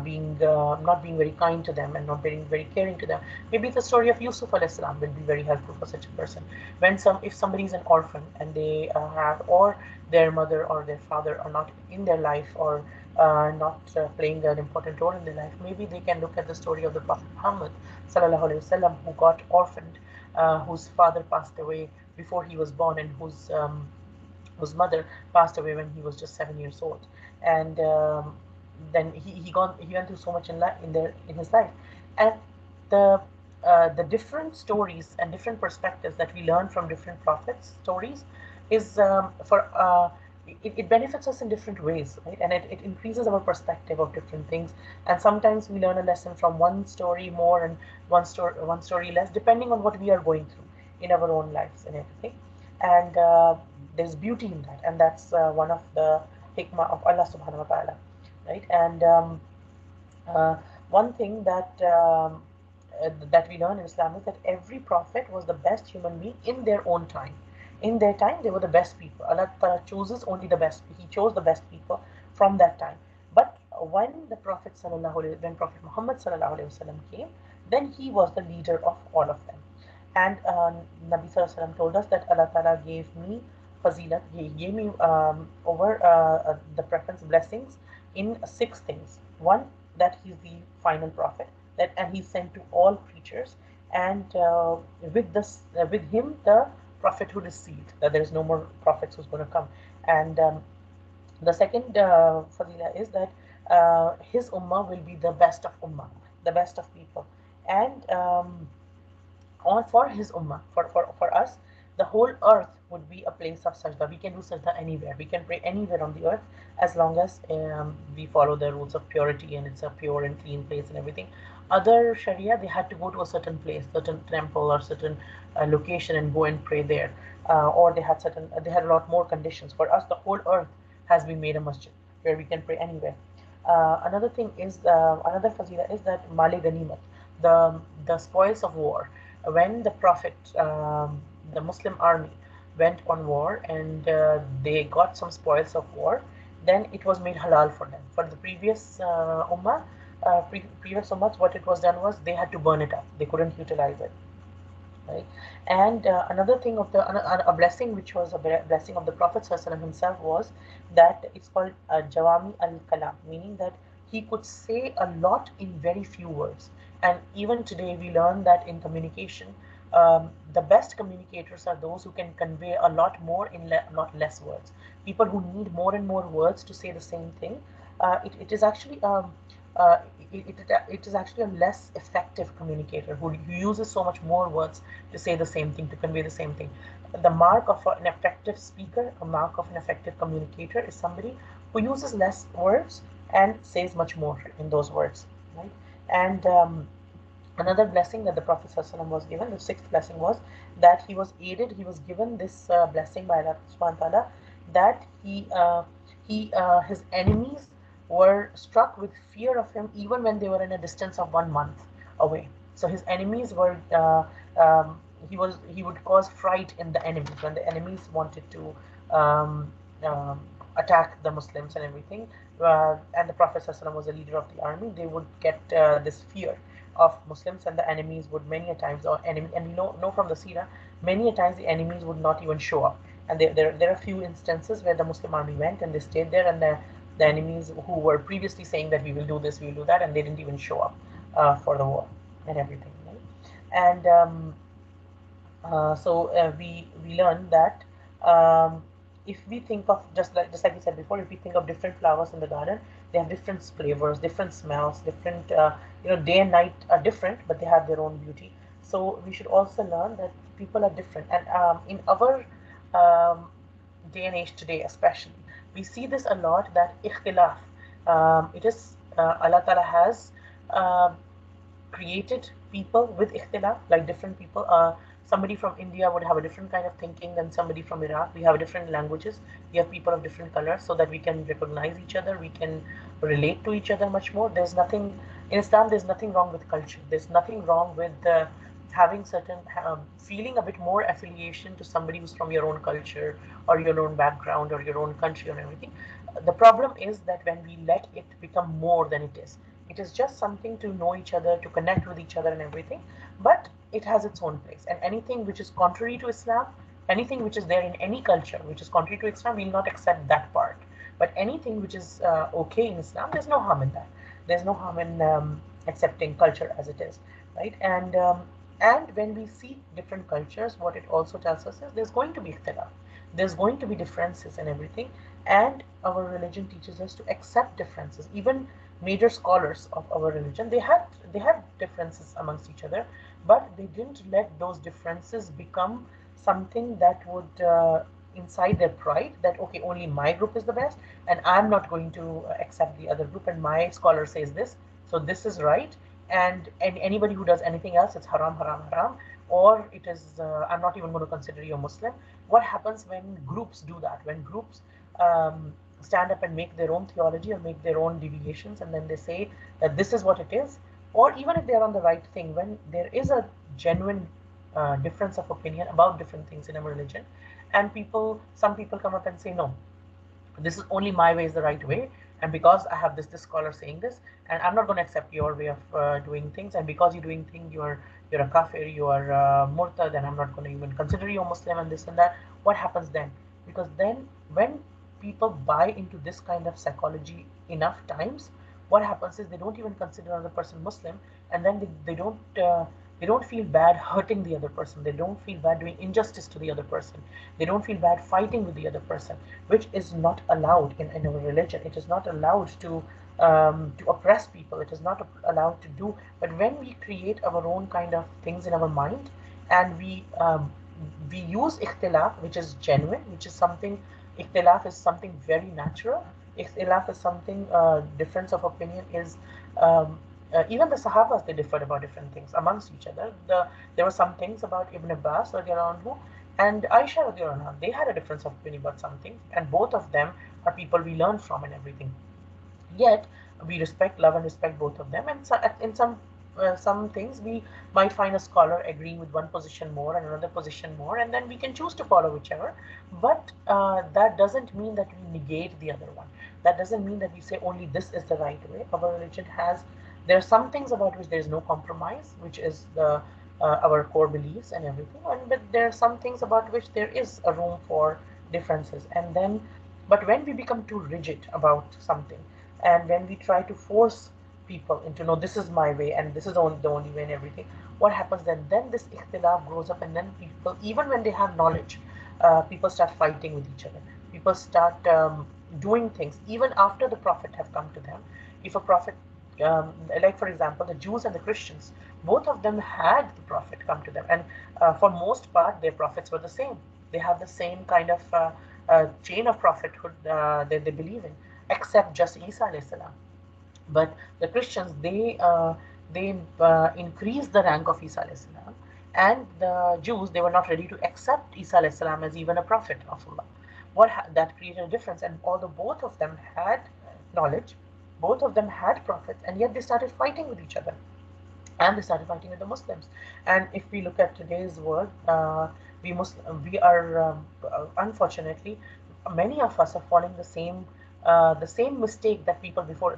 being not being very kind to them and not being very caring to them, maybe the story of Yusuf alayhi salam will be very helpful for such a person. When if somebody is an orphan and they have, or their mother or their father are not in their life, or not playing an important role in their life, maybe they can look at the story of the Prophet Muhammad sallallahu alaihi wasallam, who got orphaned, whose father passed away before he was born, and whose mother passed away when he was just 7 years old. And then he went through so much in his life. And the the different stories and different perspectives that we learn from different prophets stories is for it benefits us in different ways, right? And it increases our perspective of different things. And sometimes we learn a lesson from one story more, and one story less, depending on what we are going through in our own lives and everything. And there's beauty in that, and that's one of the hikmah of Allah subhanahu wa ta'ala, right? And uh, one thing that we learn in Islam is that every prophet was the best human being in their own time. In their time, they were the best people. Allah Ta'ala chooses only the best. He chose the best people from that time. But when Prophet Muhammad sallallahu alaihi wasallam came, then he was the leader of all of them. And Nabi sallallahu alaihi wasallam told us that Allah Ta'ala gave me fazilat. He gave me over the preference blessings in six things. One, that he's the final prophet, that and he's sent to all creatures, and with him the prophethood is sealed, that there is no more prophets who's going to come. And the second fadila is that his ummah will be the best of ummah, the best of people. And on for his ummah, for us, the whole earth would be a place of sajda. We can do sajda anywhere. We can pray anywhere on the earth, as long as we follow the rules of purity and it's a pure and clean place and everything. Other Sharia, they had to go to a certain place, certain temple or certain location, and go and pray there. Or they had a lot more conditions. For us, the whole earth has been made a masjid where we can pray anywhere. Another fazila is that male ganimat, the spoils of war. When the Prophet, the Muslim army, went on war, and they got some spoils of war, then it was made halal for them. For the previous ummahs, what it was done was they had to burn it up. They couldn't utilize it, right? And another thing of a blessing, which was a blessing of the Prophet ﷺ himself, was that it's called Jawami al Kalam, meaning that he could say a lot in very few words. And even today, we learn that in communication, the best communicators are those who can convey a lot more in not less words. People who need more and more words to say the same thing, it is actually uh, it is actually a less effective communicator who uses so much more words to say the same thing, to convey the same thing. The mark of an effective speaker, a mark of an effective communicator, is somebody who uses less words and says much more in those words, right? And another blessing that the Prophet ﷺ was given, the sixth blessing was that he was aided, he was given this blessing by Allah subhanahu wa ta'ala, that his enemies were struck with fear of him even when they were in a distance of 1 month away. So his enemies were he would cause fright in the enemies when the enemies wanted to um, um, attack the Muslims and everything. And the Prophet ﷺ was the leader of the army. They would get this fear of Muslims, and the enemies would many a times, or enemy, and we know from the Sirah, many a times the enemies would not even show up. And there are a few instances where the Muslim army went and they stayed there, and the enemies who were previously saying that we will do this, we will do that, and they didn't even show up for the war and everything. Right? And we learn that if we think of just like we said before, if we think of different flowers in the garden, they have different flavors, different smells, different day and night are different, but they have their own beauty. So we should also learn that people are different, and in our um, day and age today, especially, we see this a lot that ikhtilaf. It is Allah Taala has created people with ikhtilaf, like different people. Somebody from India would have a different kind of thinking than somebody from Iraq. We have different languages. We have people of different colors so that we can recognize each other. We can relate to each other much more. There's nothing in Islam. There's nothing wrong with culture. There's nothing wrong with having certain feeling a bit more affiliation to somebody who's from your own culture or your own background or your own country or everything. The problem is that when we let it become more than it is just something to know each other, to connect with each other and everything, but it has its own place. And anything which is contrary to Islam, anything which is there in any culture which is contrary to Islam, we'll not accept that part. But anything which is okay in Islam, there's no harm in that. There's no harm in accepting culture as it is, right? And when we see different cultures, what it also tells us is there's going to be ikhtilaf. There's going to be differences and everything, and our religion teaches us to accept differences. Even major scholars of our religion, they had differences amongst each other, but they didn't let those differences become something that would inside their pride, that okay, only my group is the best and I'm not going to accept the other group, and my scholar says this, so this is right, and anybody who does anything else, it's haram, haram, haram, or it is I'm not even going to consider you a Muslim. What happens when groups do that? When groups stand up and make their own theology or make their own deviations, and then they say that this is what it is, or even if they're on the right thing, when there is a genuine difference of opinion about different things in our religion, and some people come up and say, no, this is only my way is the right way, and because I have this scholar saying this, and I'm not going to accept your way of doing things, and because you're doing things, you're a kafir, you are murtad, and I'm not going to even consider you a Muslim, and this and that. What happens then? Because then when people buy into this kind of psychology enough times, what happens is they don't even consider another person Muslim, and then they don't feel bad hurting the other person. They don't feel bad doing injustice to the other person. They don't feel bad fighting with the other person, which is not allowed in our religion. It is not allowed to oppress people. It is not allowed to do. But when we create our own kind of things in our mind, and we use ikhtilaf, which is genuine, which is something. Ikhtilaf is something very natural. Ikhtilaf is something, difference of opinion is, even the Sahabas, they differed about different things amongst each other. There were some things about Ibn Abbas anhu, and Aisha anha. They had a difference of opinion about something, and both of them are people we learn from and everything. Yet we respect, love, and respect both of them. And so, in some things, we might find a scholar agreeing with one position more and another position more, and then we can choose to follow whichever. But that doesn't mean that we negate the other one. That doesn't mean that we say only this is the right way. Our religion has, there are some things about which there is no compromise, which is our core beliefs and everything. But there are some things about which there is a room for differences. And then, but when we become too rigid about something, and when we try to force people into, no, this is my way and this is the only way and everything, what happens then? Then this ikhtilaf grows up, and then people, even when they have knowledge, people start fighting with each other. People start doing things even after the prophet have come to them. If a prophet, like for example, the Jews and the Christians, both of them had the prophet come to them, and for most part, their prophets were the same. They have the same kind of chain of prophethood that they believe in. except just Isa alayhi salam. But the Christians, they increased the rank of Isa alayhi salam, and the Jews, they were not ready to accept Isa alayhi salam as even a prophet of Allah. That created a difference, and although both of them had knowledge, both of them had prophets, and yet they started fighting with each other, and they started fighting with the Muslims. And if we look at today's world, we are unfortunately, many of us are following the same mistake that people before.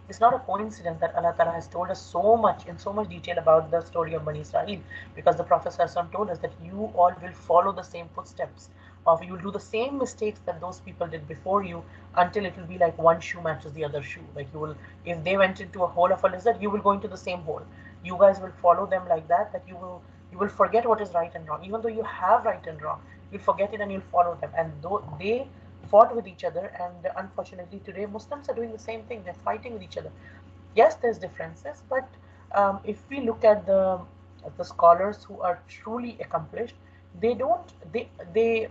It's not a coincidence that Allah Ta'ala has told us so much in so much detail about the story of Bani Israel, because the Prophet ﷺ told us that you all will follow the same footsteps of, you will do the same mistakes that those people did before you, until it will be like one shoe matches the other shoe. Like, you will, if they went into a hole of a lizard, you will go into the same hole. You guys will follow them like that, that you will forget what is right and wrong. Even though you have right and wrong, you'll forget it and you'll follow them. And though they fought with each other, and unfortunately today Muslims are doing the same thing. They're fighting with each other. Yes, there's differences, but if we look at the scholars who are truly accomplished, they don't they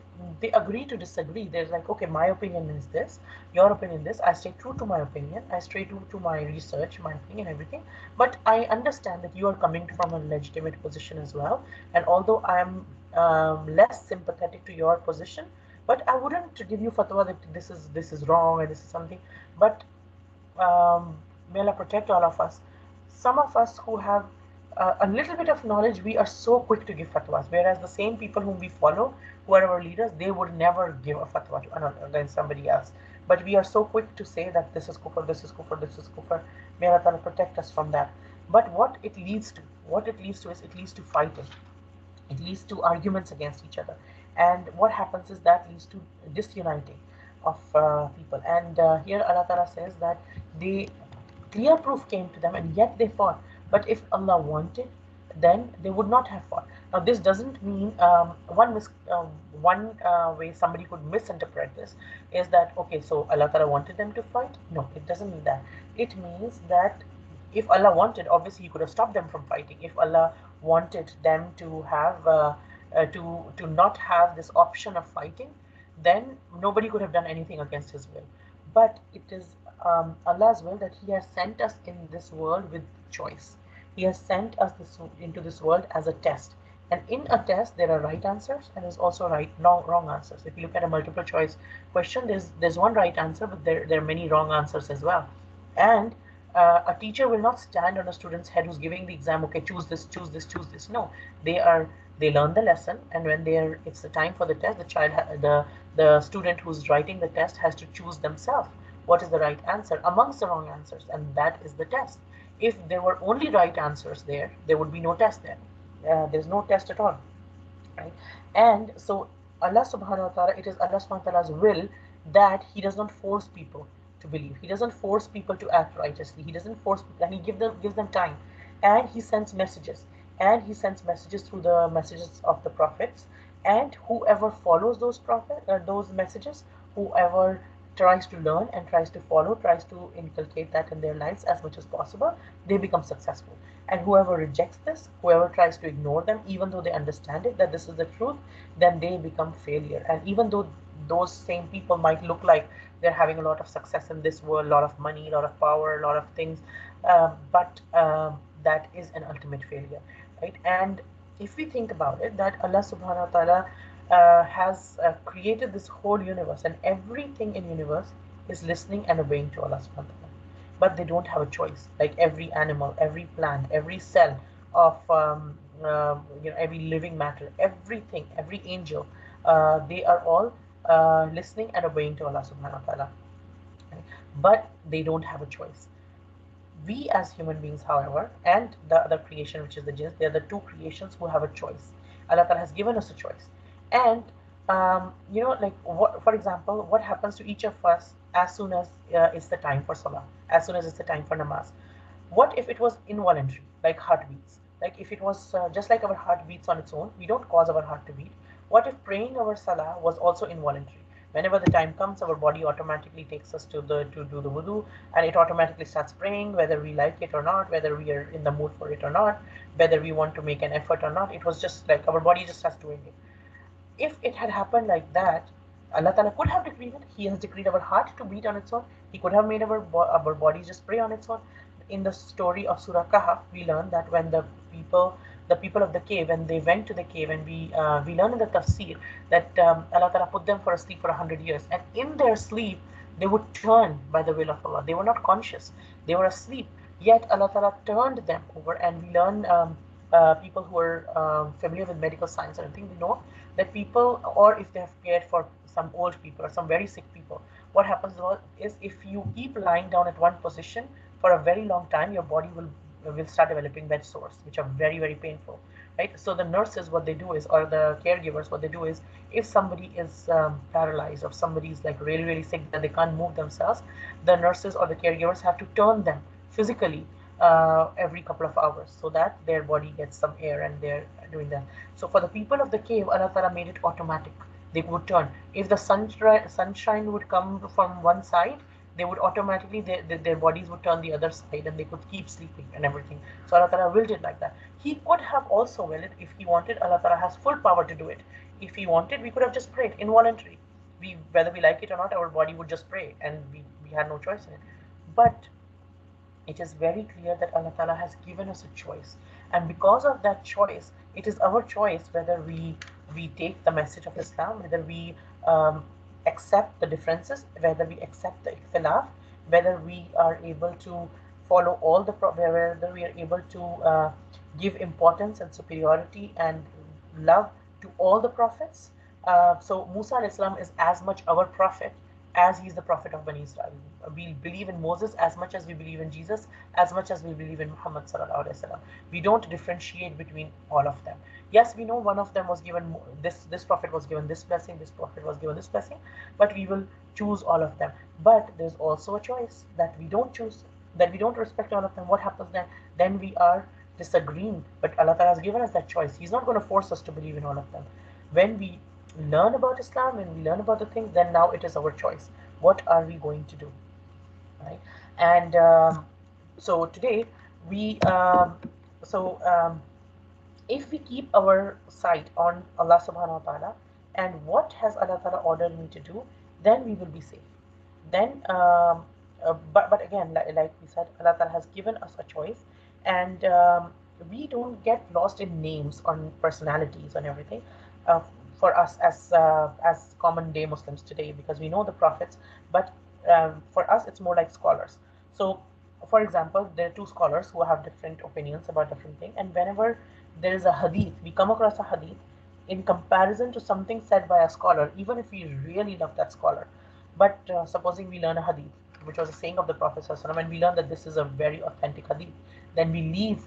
agree to disagree. There's like, okay, my opinion is this, your opinion this. I stay true to my opinion. I stay true to my research, my opinion, everything. But I understand that you are coming from a legitimate position as well. And although I'm less sympathetic to your position, but I wouldn't give you fatwa that this is wrong and this is something. But may Allah protect all of us. Some of us who have a little bit of knowledge, we are so quick to give fatwas, whereas the same people whom we follow, who are our leaders, they would never give a fatwa to against somebody else. But we are so quick to say that this is kufr, this is kufr, this is kufr. May Allah protect us from that. But what it leads to is, it leads to fighting. It leads to arguments against each other. And what happens is that leads to disuniting of people. And here Allah Ta'ala says that they clear proof came to them and yet they fought. But if Allah wanted, then they would not have fought. Now, this doesn't mean one way somebody could misinterpret this is that, okay, so Allah Ta'ala wanted them to fight. No, it doesn't mean that. It means that if Allah wanted, obviously He could have stopped them from fighting. If Allah wanted them to have to not have this option of fighting, then nobody could have done anything against His will. But it is Allah's will that He has sent us in this world with choice. He has sent us into this world as a test. And in a test, there are right answers and there's also wrong answers. If you look at a multiple choice question, there's one right answer, but there are many wrong answers as well. And a teacher will not stand on a student's head who's giving the exam. Okay, choose this, choose this, choose this. No, they learn the lesson, and when it's the time for the test, the student who's writing the test has to choose themselves what is the right answer amongst the wrong answers, and that is the test. If there were only right answers there would be no test there. There's no test at all, right? And so Allah subhanahu wa ta'ala, it is Allah subhanahu wa ta'ala's will that He does not force people to believe. He doesn't force people to act righteously. He doesn't force people, and He gives them time. And He sends messages. And He sends messages through the messages of the prophets. And whoever follows those messages, whoever tries to learn and tries to follow, tries to inculcate that in their lives as much as possible, they become successful. And whoever rejects this, whoever tries to ignore them, even though they understand it, that this is the truth, then they become failure. And even though those same people might look like they're having a lot of success in this world, a lot of money, a lot of power, a lot of things, but that is an ultimate failure, right? And if we think about it, that Allah subhanahu wa ta'ala has created this whole universe, and everything in universe is listening and obeying to Allah subhanahu wa ta'ala. But they don't have a choice. Like every animal, every plant, every cell of every living matter, everything, every angel, they are all listening and obeying to Allah subhanahu wa ta'ala. Right? But they don't have a choice. We as human beings, however, and the other creation, which is the jinns, they are the two creations who have a choice. Allah Ta'ala has given us a choice. And like for example, what happens to each of us as soon as it's the time for salah, as soon as it's the time for namaz? What if it was involuntary, like heartbeats? Like if it was just like our heart beats on its own, we don't cause our heart to beat. What if praying our salah was also involuntary? Whenever the time comes, our body automatically takes us to do the wudu, and it automatically starts praying, whether we like it or not, whether we are in the mood for it or not, whether we want to make an effort or not. It was just like our body just starts doing it. If it had happened like that, Allah Ta'ala could have decreed it. He has decreed our heart to beat on its own. He could have made our bodies just pray on its own. In the story of Surah Kahf, we learn that when the people of the cave, when they went to the cave, and we learn in the tafsir that Allah Ta'ala put them for a sleep for 100 years, and in their sleep they would turn by the will of Allah. They were not conscious; they were asleep. Yet Allah Ta'ala turned them over, and we learn. People who are familiar with medical science and everything, we know that people, or if they have cared for some old people or some very sick people, what happens is if you keep lying down at one position for a very long time, your body will start developing bed sores, which are very very painful, right? So the nurses, what they do is, or the caregivers, what they do is, if somebody is paralyzed or somebody is like really really sick that they can't move themselves, the nurses or the caregivers have to turn them physically every couple of hours so that their body gets some air and they're doing that. So for the people of the cave, Allah Ta'ala made it automatic. They would turn. If the sunshine would come from one side, they would automatically, their bodies would turn the other side and they could keep sleeping and everything. So Allah Ta'ala willed it like that. He could have also willed it if He wanted. Allah Ta'ala has full power to do it. If He wanted, we could have just prayed involuntary. Whether we like it or not, our body would just pray and we had no choice in it. But it is very clear that Allah Ta'ala has given us a choice. And because of that choice, it is our choice whether we take the message of Islam, whether we accept the differences, whether we accept the ikhtilaf, whether we are able to follow all the, whether we are able to give importance and superiority and love to all the prophets. So Musa al-Islam is as much our prophet as he is the prophet of Bani Israel. We believe in Moses as much as we believe in Jesus, as much as we believe in Muhammad sallallahu alaihi wasallam. We don't differentiate between all of them. Yes, we know one of them was given this prophet was given this blessing, this prophet was given this blessing, but we will choose all of them. But there's also a choice that we don't choose, that we don't respect all of them. What happens then? Then we are disagreeing. But Allah Ta'ala has given us that choice. He's not going to force us to believe in all of them. When we learn about Islam and we learn about the things, then now it is our choice. What are we going to do? Right? And so today we so if we keep our sight on Allah subhanahu wa ta'ala and what has Allah ta'ala ordered me to do, then we will be safe. Then but again, like we said, Allah ta'ala has given us a choice, and we don't get lost in names on personalities and everything. For us as common day Muslims today, because we know the prophets, but for us it's more like scholars. So for example, there are two scholars who have different opinions about different things, and whenever there is a hadith, we come across a hadith in comparison to something said by a scholar, even if we really love that scholar, but supposing we learn a hadith which was a saying of the Prophet ﷺ, and we learn that this is a very authentic hadith, then we leave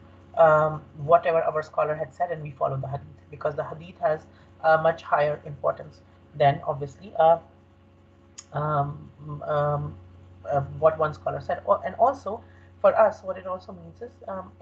whatever our scholar had said and we follow the hadith, because the hadith has a much higher importance than obviously um, um, what one scholar said. And also for us, what it also means is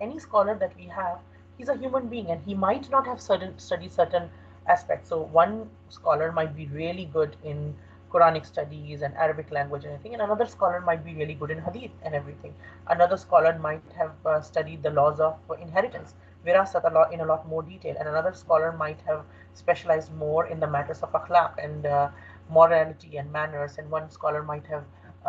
any scholar that we have, he's a human being and he might not have studied certain aspects. So one scholar might be really good in Quranic studies and Arabic language and everything, and another scholar might be really good in Hadith and everything. Another scholar might have studied the laws of inheritance, wirasat, in a lot more detail, and another scholar might have specialized more in the matters of akhlaq and morality and manners, and one scholar might have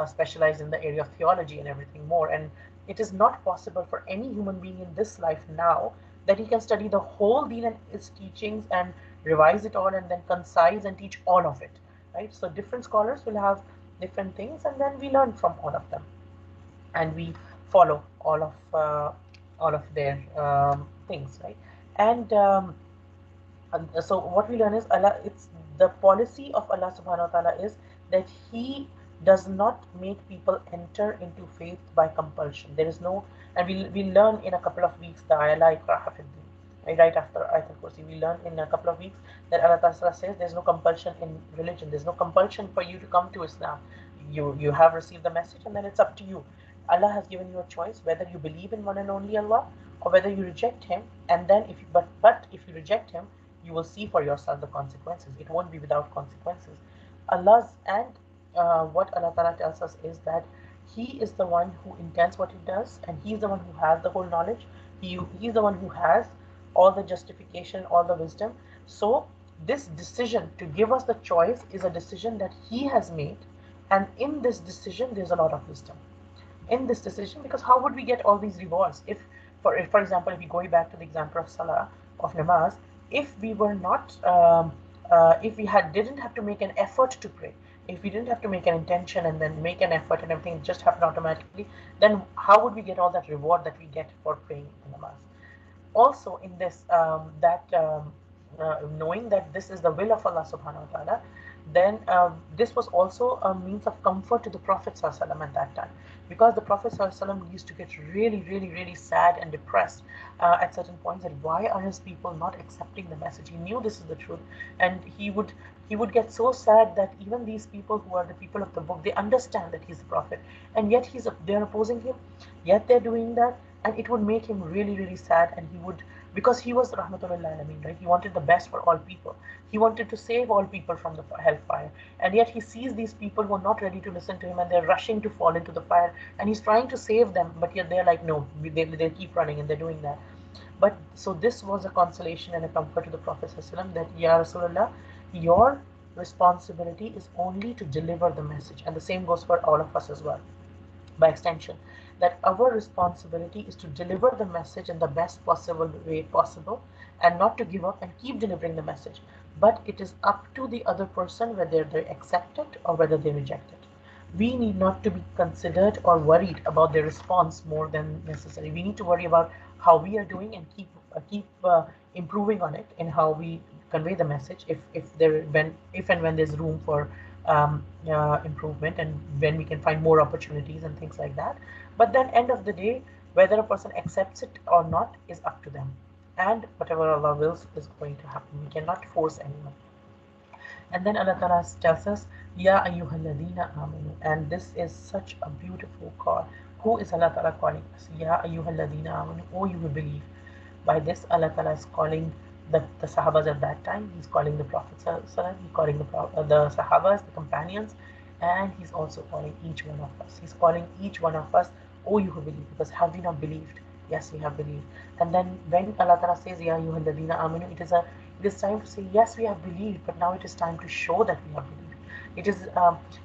specialized in the area of theology and everything more. And it is not possible for any human being in this life now that he can study the whole deen and its teachings and revise it all and then concise and teach all of it, right? So different scholars will have different things, and then we learn from all of them, and we follow all of their things, right? And so what we learn is Allah. It's the policy of Allah Subhanahu wa Taala is that He does not make people enter into faith by compulsion. There is no, and we learn in a couple of weeks the ayah la ikraha fid din. Right after Ayatul Kursi, we learn in a couple of weeks that Allah Ta'ala says there's no compulsion in religion. There's no compulsion for you to come to Islam. You have received the message, and then it's up to you. Allah has given you a choice whether you believe in one and only Allah or whether you reject Him. And then if you, but if you reject Him, you will see for yourself the consequences. It won't be without consequences. Allah's and what Allah Ta'ala tells us is that He is the one who intends what He does, and He is the one who has the whole knowledge. He is the one who has all the justification, all the wisdom. So this decision to give us the choice is a decision that he has made, and in this decision there's a lot of wisdom in this decision, because how would we get all these rewards if, for example, if we go back to the example of salah, of namaz, if we were not if we had didn't have to make an effort to pray, if we didn't have to make an intention and then make an effort and everything just happened automatically, then how would we get all that reward that we get for praying the namaz? Also in this that knowing that this is the will of Allah subhanahu wa ta'ala, then this was also a means of comfort to the Prophet ﷺ at that time, because the Prophet ﷺ used to get really, really, really sad and depressed at certain points, that why are his people not accepting the message? He knew this is the truth, and he would get so sad that even these people who are the people of the book, they understand that he's the Prophet, and yet they're opposing him, yet they're doing that, and it would make him really, really sad, and he would, because he was rahmatullah alamin, right? He wanted the best for all people. He wanted to save all people from the hellfire, and yet he sees these people who are not ready to listen to him, and they're rushing to fall into the fire, and he's trying to save them, but yet they're like, no, they keep running, and they're doing that. But so this was a consolation and a comfort to the Prophet ﷺ, that Ya Rasulullah, your responsibility is only to deliver the message, and the same goes for all of us as well, by extension, that our responsibility is to deliver the message in the best possible way possible, and not to give up and keep delivering the message. But it is up to the other person whether they accept it or whether they reject it. We need not to be considered or worried about their response more than necessary. We need to worry about how we are doing and keep improving on it in how we convey the message, if and when there's room for improvement, and when we can find more opportunities and things like that. But then end of the day, whether a person accepts it or not is up to them, and whatever Allah wills is going to happen. We cannot force anyone. And then Allah Ta'ala tells us, Ya ayyuhalladina amanu. And this is such a beautiful call. Who is Allah Ta'ala calling us? Ya ayyuhalladina amanu. Oh, you will believe. By this, Allah Ta'ala is calling the Sahabas at that time. He's calling the Prophet Sallallahu, he's calling the Sahabas, the companions, and he's also calling each one of us. He's calling each one of us, oh, you who believe, because have we not believed? Yes, we have believed. And then when Allah Ta'ala says, Ya ayyuhalladina amanu, it is time to say, yes, we have believed, but now it is time to show that we have believed. It is,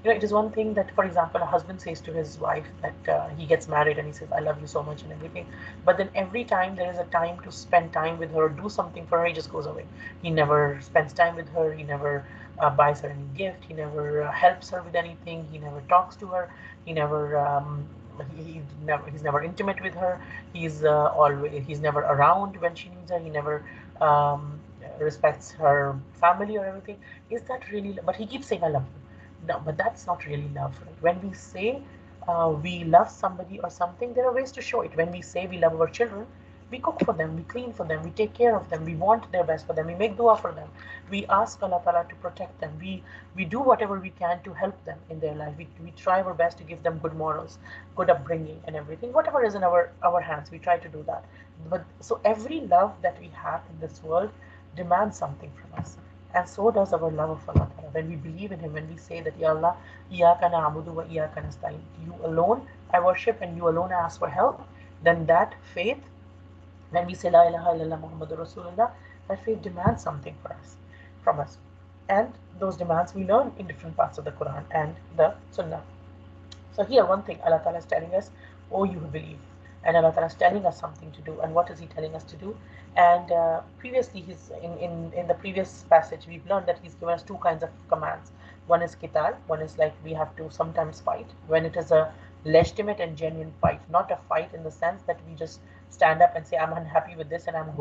it is one thing that, for example, a husband says to his wife that he gets married and he says, "I love you so much" and everything. But then every time there is a time to spend time with her, do something for her, he just goes away. He never spends time with her. He never buys her any gift. He never helps her with anything. He never talks to her. He never. He's never intimate with her. He's never around when she needs her. He never respects her family or everything. Is that really? But he keeps saying, "I love you." No, but that's not really love, right? When we say we love somebody or something, there are ways to show it. When we say we love our children, we cook for them, we clean for them, we take care of them, we want their best for them, we make dua for them, we ask Allah Ta'ala to protect them, we do whatever we can to help them in their life. We try our best to give them good morals, good upbringing, and everything. Whatever is in our hands, we try to do that. But so every love that we have in this world demands something from us. And so does our love of Allah Ta'ala. When we believe in Him, when we say that, Ya Allah, Iyaka na'budu wa Iyaka nasta'in, you alone I worship and you alone I ask for help, then that faith, when we say La ilaha illallah Muhammadur Rasulullah, that faith demands something from us. And those demands we learn in different parts of the Quran and the Sunnah. So here one thing Allah Ta'ala is telling us, oh, you believe. And Allah Ta'ala is telling us something to do. And what is He telling us to do? And previously, in the previous passage, we've learned that He's given us two kinds of commands. One is qital, one is like we have to sometimes fight, when it is a legitimate and genuine fight, not a fight in the sense that we just stand up and say, I'm unhappy with this and I'll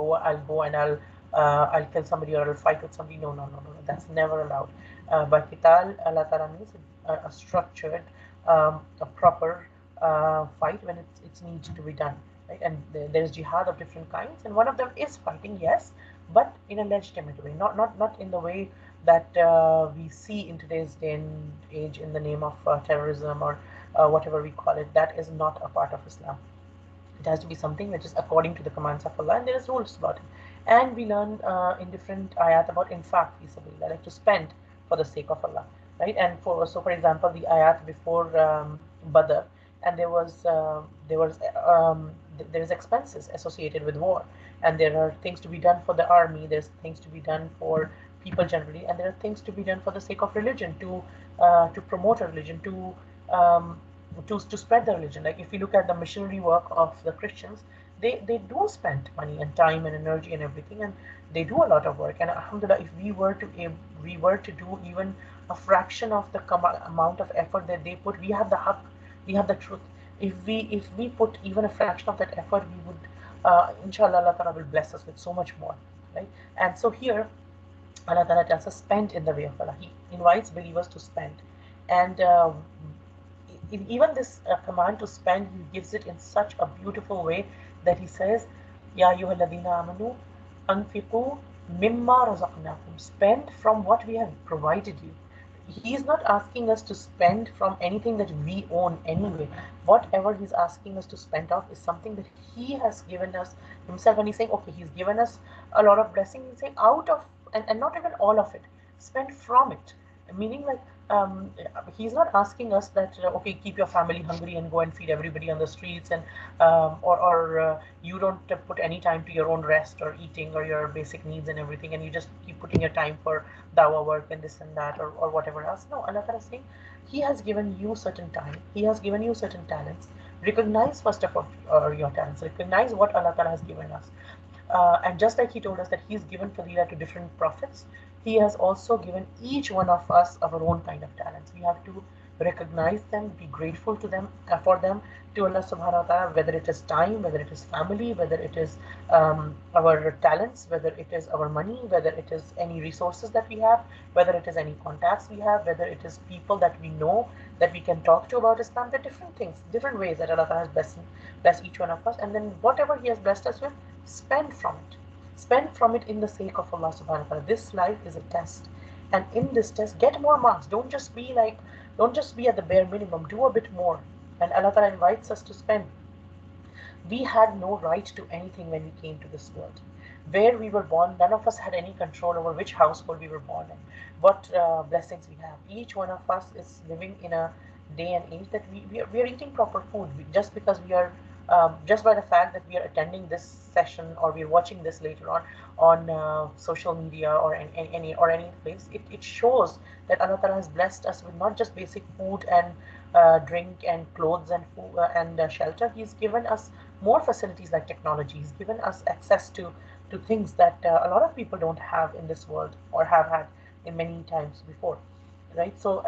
go and I'll kill somebody or I'll fight with somebody. No, no, no, no, that's never allowed. By qital, Allah Ta'ala means a structured, a proper fight when it needs to be done, right? And there's jihad of different kinds, and one of them is fighting, yes, but in a legitimate way, not in the way that we see in today's day and age in the name of terrorism or whatever we call it. That is not a part of Islam. It has to be something which is according to the commands of Allah, and there is rules about it. And we learn in different ayat about infaq, like to spend for the sake of Allah, right? And for example, the ayat before Badr, and there is expenses associated with war, and there are things to be done for the army. There's things to be done for people generally, and there are things to be done for the sake of religion, to promote a religion, um, to spread the religion. Like if you look at the missionary work of the Christians, they do spend money and time and energy and everything, and they do a lot of work. And alhamdulillah, if we were to do even a fraction of the amount of effort that they put, we have the haq, we have the truth. If we put even a fraction of that effort, we would, inshallah, Allah Ta'ala will bless us with so much more, right? And so here Allah Ta'ala tells us spend in the way of Allah. He invites believers to spend. And even this command to spend, He gives it in such a beautiful way that He says, Ya ayyuhalladhina amanu, anfiqu mimma razaqnakum. Spend from what we have provided you. He is not asking us to spend from anything that we own anyway. Whatever He's asking us to spend off is something that He has given us Himself. And He's saying, okay, He's given us a lot of blessing. He's saying, out of, and not even all of it, spend from it. Meaning, like, um, He's not asking us that, okay, keep your family hungry and go and feed everybody on the streets, and or you don't put any time to your own rest or eating or your basic needs and everything, and you just keep putting your time for dawah work and this and that, or whatever else. No, Allah Ta'ala is saying He has given you certain time, He has given you certain talents. Recognize first of all your talents. Recognize what Allah Ta'ala has given us. And just like He told us that He's given Fadila to different prophets, He has also given each one of us our own kind of talents. We have to recognize them, be grateful to them, for them, to Allah subhanahu wa ta'ala, whether it is time, whether it is family, whether it is our talents, whether it is our money, whether it is any resources that we have, whether it is any contacts we have, whether it is people that we know that we can talk to about Islam. There are different things, different ways that Allah has blessed each one of us. And then whatever He has blessed us with, spend from it. Spend from it in the sake of Allah subhanahu wa ta'ala. This life is a test. And in this test, get more marks. Don't just be at the bare minimum. Do a bit more. And Allah Ta'ala invites us to spend. We had no right to anything when we came to this world. Where we were born, none of us had any control over which household we were born in, what blessings we have. Each one of us is living in a day and age that we are eating proper food. Just because we are, just by the fact that we are attending this session or we are watching this later on social media or any place, it shows that Allah Ta'ala has blessed us with not just basic food and drink and clothes and food, and shelter. He's given us more facilities like technology. He's given us access to things that a lot of people don't have in this world or have had in many times before, right? So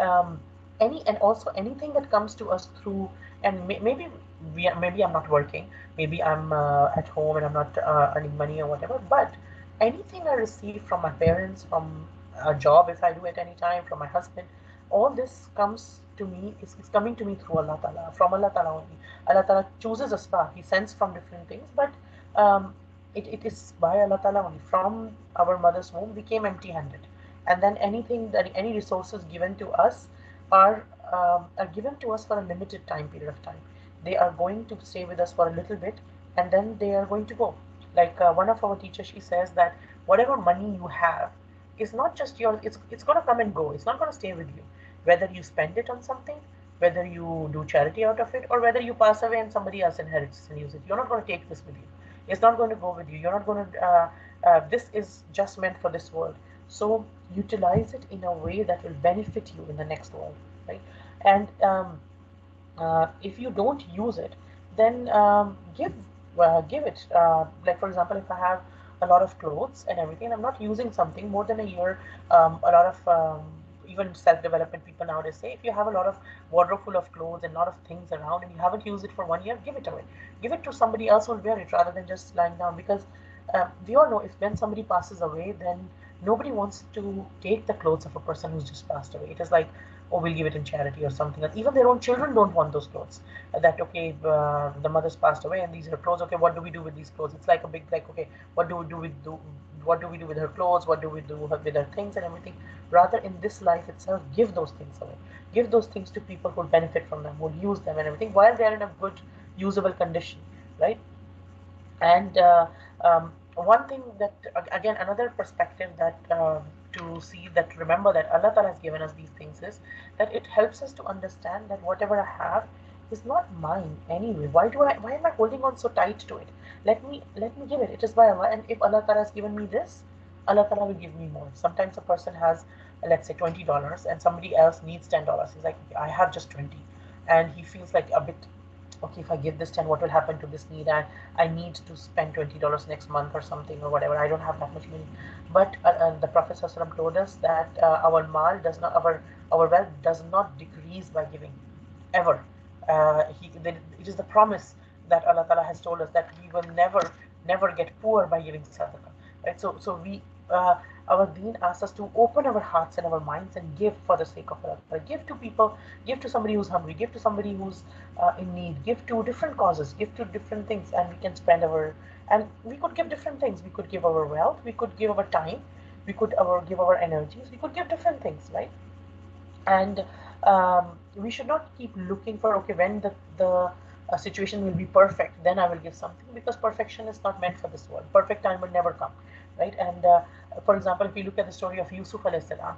any and also anything that comes to us through, and maybe I'm not working, maybe I'm at home and I'm not earning money or whatever, but anything I receive from my parents, from a job if I do at any time, from my husband, all this comes to me, is coming to me through Allah Ta'ala, from Allah Ta'ala only. Allah Ta'ala chooses asbab, He sends from different things, but um, it is by Allah Ta'ala only. From our mother's womb, we came empty handed. And then any resources given to us are given to us for a limited time period of time. They are going to stay with us for a little bit, and then they are going to go. Like one of our teachers, she says that whatever money you have is not just yours. It's going to come and go. It's not going to stay with you. Whether you spend it on something, whether you do charity out of it, or whether you pass away and somebody else inherits and use it. You're not going to take this with you. It's not going to go with you. You're not going to. This is just meant for this world. So utilize it in a way that will benefit you in the next world, right? And if you don't use it, then give it. Like for example, if I have a lot of clothes and everything, I'm not using something more than a year. A lot of even self-development people nowadays say, if you have a lot of wardrobe full of clothes and a lot of things around and you haven't used it for 1 year, give it away. Give it to somebody else who will wear it rather than just lying down. Because we all know, if when somebody passes away, then nobody wants to take the clothes of a person who's just passed away. It is like, oh, we'll give it in charity or something. Even their own children don't want those clothes. That, okay, the mother's passed away and these are clothes. Okay, what do we do with these clothes? It's like a big, like, okay, what do we do? What do we do with her clothes? What do we do with her things and everything? Rather, in this life itself, give those things away. Give those things to people who benefit from them, who use them and everything, while they are in a good, usable condition, right? And one thing that, again, another perspective that to see that, remember that Allah Ta'ala has given us these things, is that it helps us to understand that whatever I have is not mine anyway. Why am I holding on so tight to it? Let me give it. It is by Allah, and if Allah Ta'ala has given me this, Allah Ta'ala will give me more. Sometimes a person has, let's say, $20 and somebody else needs $10. He's like, okay, I have just 20. And he feels like a bit, okay, if I give this 10, what will happen to this need? And I need to spend $20 next month or something or whatever. I don't have that much money. But the Prophet ﷺ told us that our mal does not, our wealth does not decrease by giving ever. It is the promise that Allah Ta'ala has told us that we will never get poor by giving sadaqah. Right? So our deen asks us to open our hearts and our minds and give for the sake of Allah. Give to people, give to somebody who's hungry, give to somebody who's in need, give to different causes, give to different things, and we can spend and we could give different things. We could give our wealth, we could give our time, we could give our energies, we could give different things, right? And we should not keep looking for, okay, when the situation will be perfect, then I will give something, because perfection is not meant for this world. Perfect time will never come, right? And for example, if we look at the story of Yusuf alayhi salam,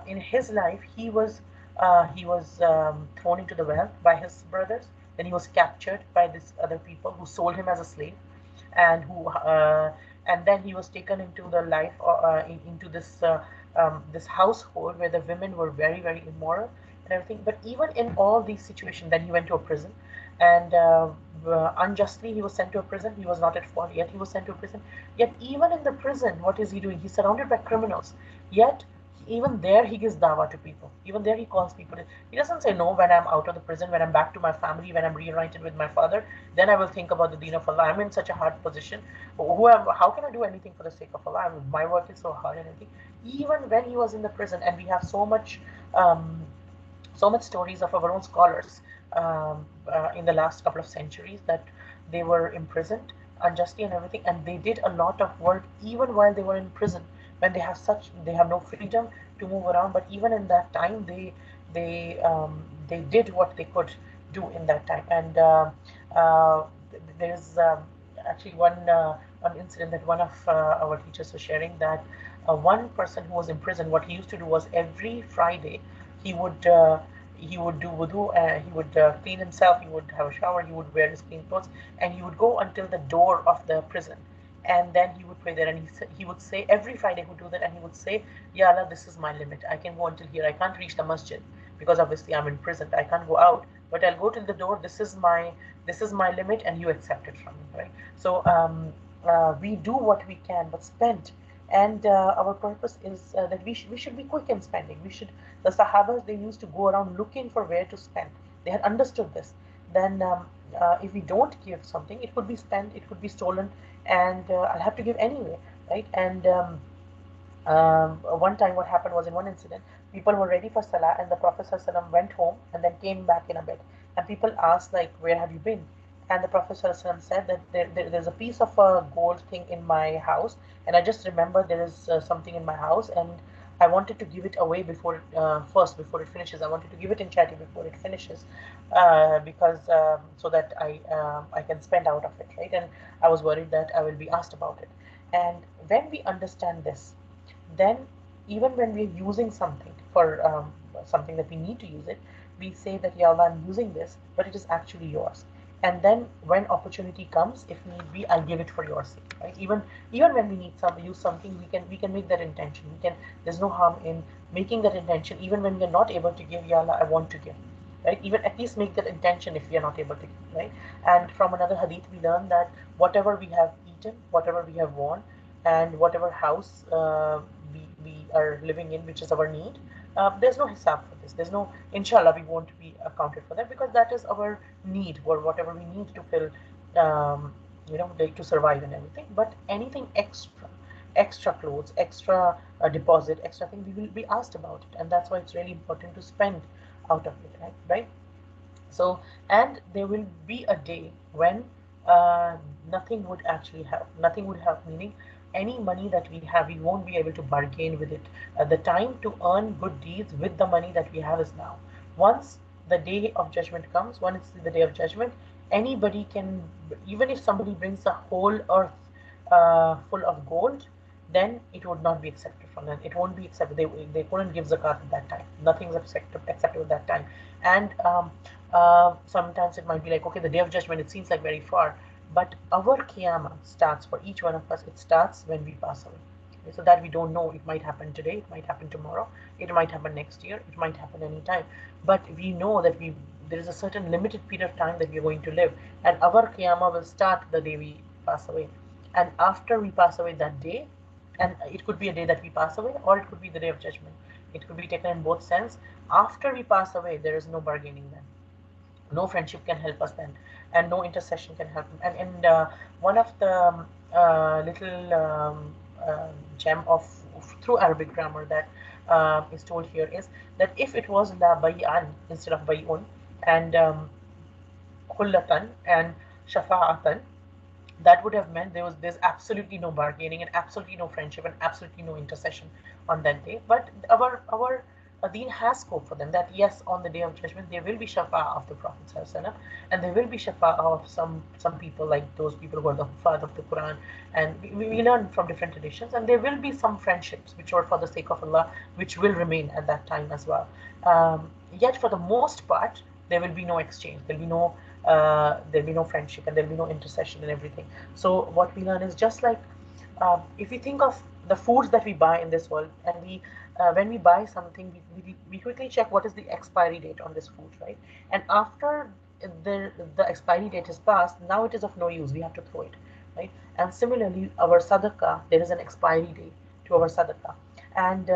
in his life he was thrown into the well by his brothers. Then he was captured by these other people who sold him as a slave, and who and then he was taken into the life into this household where the women were very immoral and everything. But even in all these situations, then he went to a prison, and unjustly he was sent to a prison. He was not at fault, yet he was sent to a prison. Yet even in the prison, what is he doing? He's surrounded by criminals, yet even there he gives dawah to people. Even there he calls people. He doesn't say, no, when I'm out of the prison, when I'm back to my family, when I'm reunited with my father, then I will think about the deen of Allah. I'm in such a hard position. How can I do anything for the sake of Allah? My work is so hard and everything. Even when he was in the prison, and we have so much stories of our own scholars in the last couple of centuries, that they were imprisoned unjustly and everything, and they did a lot of work even while they were in prison, when they have no freedom to move around. But even in that time, they did what they could do in that time. And uh, there's actually one incident that one of our teachers was sharing, that one person who was in prison, what he used to do was every Friday he would uh, he would do wudu, he would clean himself, he would have a shower, he would wear his clean clothes, and he would go until the door of the prison, and then he would pray there. And he would say, every Friday he would do that, and he would say, Ya Allah, this is my limit. I can go until here. I can't reach the masjid because obviously I'm in prison. I can't go out, but I'll go till the door. This is my limit, and you accept it from me, right? So we do what we can, but spend. And our purpose is that we should be quick in spending. The Sahabas, they used to go around looking for where to spend. They had understood this. Then if we don't give something, it could be spent, it could be stolen, and I'll have to give anyway, right? And one time what happened was, in one incident, people were ready for Salah, and the Prophet ﷺ went home and then came back in a bit. And people asked, like, where have you been? And the Prophet ﷺ said that there's a piece of a gold thing in my house, and I just remember there is something in my house, and I wanted to give it away before it finishes. I wanted to give it in charity before it finishes, because so that I can spend out of it, right? And I was worried that I will be asked about it. And when we understand this, then even when we're using something for something that we need to use it, we say that, Ya Allah, I'm using this, but it is actually yours. And then when opportunity comes, if need be, I'll give it for your sake, right? Even when we need use something, we can make that intention. There's no harm in making that intention, even when we're not able to give. Ya Allah, I want to give, right? Even at least make that intention if we are not able to give, right? And from another hadith, we learn that whatever we have eaten, whatever we have worn, and whatever house we are living in, which is our need, there's no hisab for this. There's no, inshallah, we won't be accounted for that, because that is our need, or whatever we need to fill, like to survive and everything. But anything extra clothes, extra deposit, extra thing, we will be asked about it. And that's why it's really important to spend out of it, right? So, and there will be a day when uh, nothing would help, meaning any money that we have, we won't be able to bargain with it. The time to earn good deeds with the money that we have is now. Once the day of judgment comes, when it's the day of judgment, anybody can, even if somebody brings the whole earth full of gold, then it would not be accepted from them. It won't be accepted. They couldn't give zakat at that time. Nothing's acceptable at that time. And sometimes it might be like, okay, the day of judgment, it seems like very far, but our qiyamah starts for each one of us. It starts when we pass away. So that we don't know, it might happen today, it might happen tomorrow, it might happen next year, it might happen anytime. But we know that there is a certain limited period of time that we are going to live, and our qiyamah will start the day we pass away. And after we pass away that day, and it could be a day that we pass away, or it could be the day of judgment. It could be taken in both sense. After we pass away, there is no bargaining then. No friendship can help us then, and no intercession can help. And one of the little gem of through Arabic grammar that is told here is that if it was la bay'an instead of bay'un, and kullatan and shafa'atan, that would have meant there's absolutely no bargaining and absolutely no friendship and absolutely no intercession on that day. But our deen has scope for them, that yes, on the day of judgment there will be shafa of the Prophet ﷺ, and there will be shafa of some people, like those people who are the Hufad of the Quran, and we learn from different traditions, and there will be some friendships which are for the sake of Allah, which will remain at that time as well. Yet for the most part there will be no exchange, there'll be no friendship, and there'll be no intercession and everything. So what we learn is just like, if we think of the foods that we buy in this world, and we when we buy something, we quickly check what is the expiry date on this food, right? And after the expiry date is passed, now it is of no use, we have to throw it, right? And similarly, our sadaqah, there is an expiry date to our sadaqah. And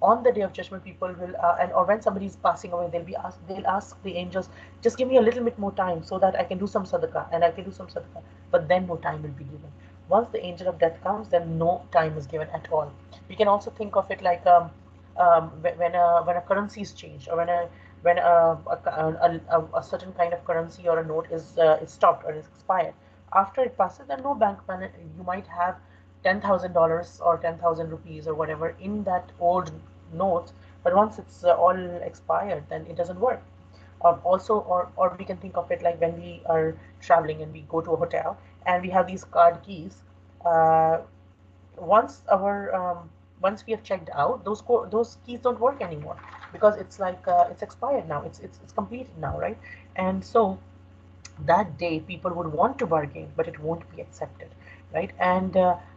on the day of judgment, people will and or when somebody is passing away, they'll ask the angels, just give me a little bit more time so that I can do some sadaqah, and I can do some sadaqah. But then no time will be given. Once the angel of death comes, then no time is given at all. We can also think of it like, when a currency is changed, or when a certain kind of currency or a note is stopped or is expired. After it passes, then no bank man, you might have $10,000 or 10,000 rupees or whatever in that old notes, but once it's all expired, then it doesn't work. Also, or we can think of it like when we are traveling and we go to a hotel and we have these card keys. Uh, once we have checked out, those keys don't work anymore, because it's like, it's expired now. It's completed now, right? And so that day people would want to bargain, but it won't be accepted, right? And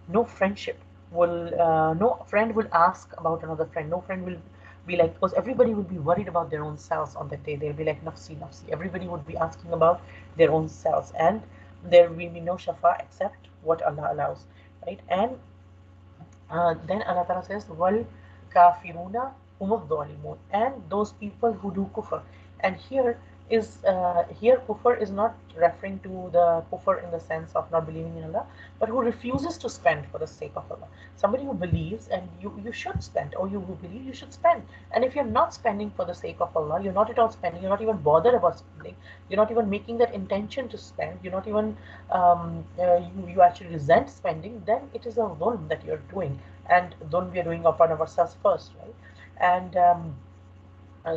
no friendship no friend will ask about another friend. No friend will be like, because everybody will be worried about their own selves on that day. They'll be like, nafsi nafsi. Everybody would be asking about their own selves, and there will be no shafa except what Allah allows, right? And then Allah Ta'ala says, Wal kafiruna humud dhalimun, and those people who do kufr. And here kufr is not referring to the kufr in the sense of not believing in Allah, but who refuses to spend for the sake of Allah. Somebody who believes, and you should spend, or you who believe you should spend. And if you're not spending for the sake of Allah, you're not at all spending, you're not even bothered about spending, you're not even making that intention to spend, you're not even you actually resent spending, then it is a dhulm that you're doing. And dhulm we are doing upon ourselves first, right? And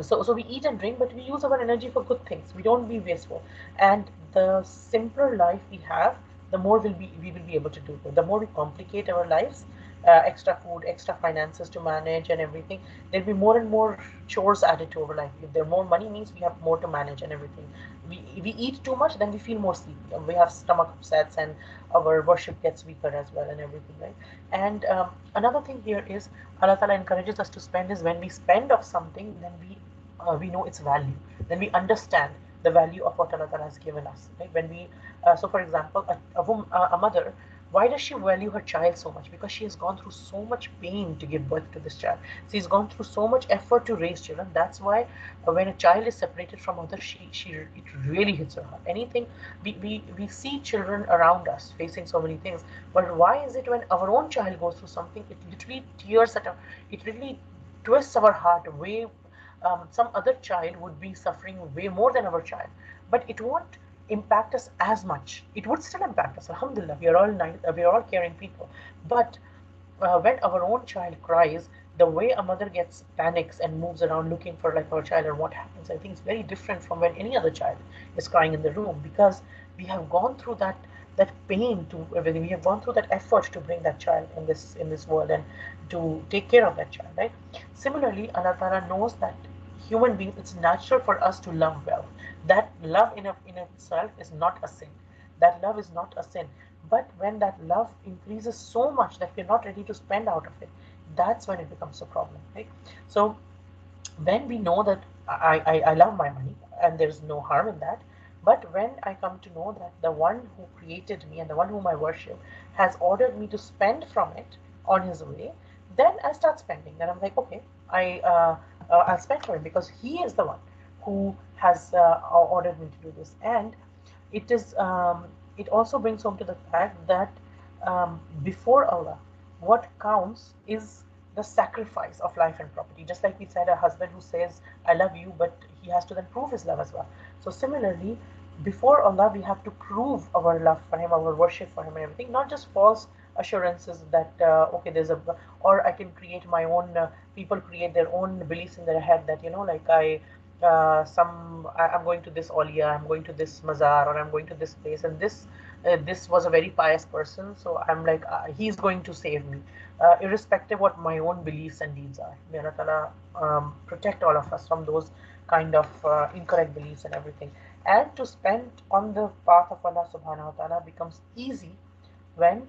so we eat and drink, but we use our energy for good things. We don't be wasteful. And the simpler life we have, the more we will be able to do good. The more we complicate our lives, extra food, extra finances to manage, and everything, there'll be more and more chores added to our life. If there more money, means we have more to manage and everything. We eat too much, then we feel more sleepy. We have stomach upsets, and our worship gets weaker as well, and everything, right? And another thing here is, Allah Ta'ala encourages us to spend is when we spend of something, then we know its value. Then we understand the value of what Allah Ta'ala has given us. Right? When we so for example, a mother, why does she value her child so much? Because she has gone through so much pain to give birth to this child. She's gone through so much effort to raise children. That's why when a child is separated from mother, she it really hits her heart. Anything, we see children around us facing so many things, but why is it when our own child goes through something, it literally tears at our, it really twists our heart way. Some other child would be suffering way more than our child, but it won't impact us as much. It would still impact us. Alhamdulillah, we are all nice, we are all caring people. But when our own child cries, the way a mother gets panics and moves around looking for like our child and what happens, I think it's very different from when any other child is crying in the room, because we have gone through that pain to everything. We have gone through that effort to bring that child in this world and to take care of that child, right? Similarly, Allah Ta'ala knows that human beings, it's natural for us to love wealth. That love in itself is not a sin. That love is not a sin. But when that love increases so much that we're not ready to spend out of it, that's when it becomes a problem, right? So when we know that I love my money and there's no harm in that, but when I come to know that the one who created me and the one whom I worship has ordered me to spend from it on his way, then I start spending. Then I'm like, okay, I'll spend for him because he is the one who has ordered me to do this. And it is it also brings home to the fact that before Allah, what counts is the sacrifice of life and property. Just like we said, a husband who says, I love you, but he has to then prove his love as well. So, similarly, before Allah, we have to prove our love for Him, our worship for Him, and everything, not just false assurances that, okay, there's a, or I can create my own, people create their own beliefs in their head that, like I'm going to this Olia, I'm going to this Mazar, or I'm going to this place, and this was a very pious person, so I'm like, he's going to save me, irrespective what my own beliefs and deeds are. May Allah Ta'ala protect all of us from those kind of incorrect beliefs and everything. And to spend on the path of Allah Subhanahu wa Ta'ala becomes easy when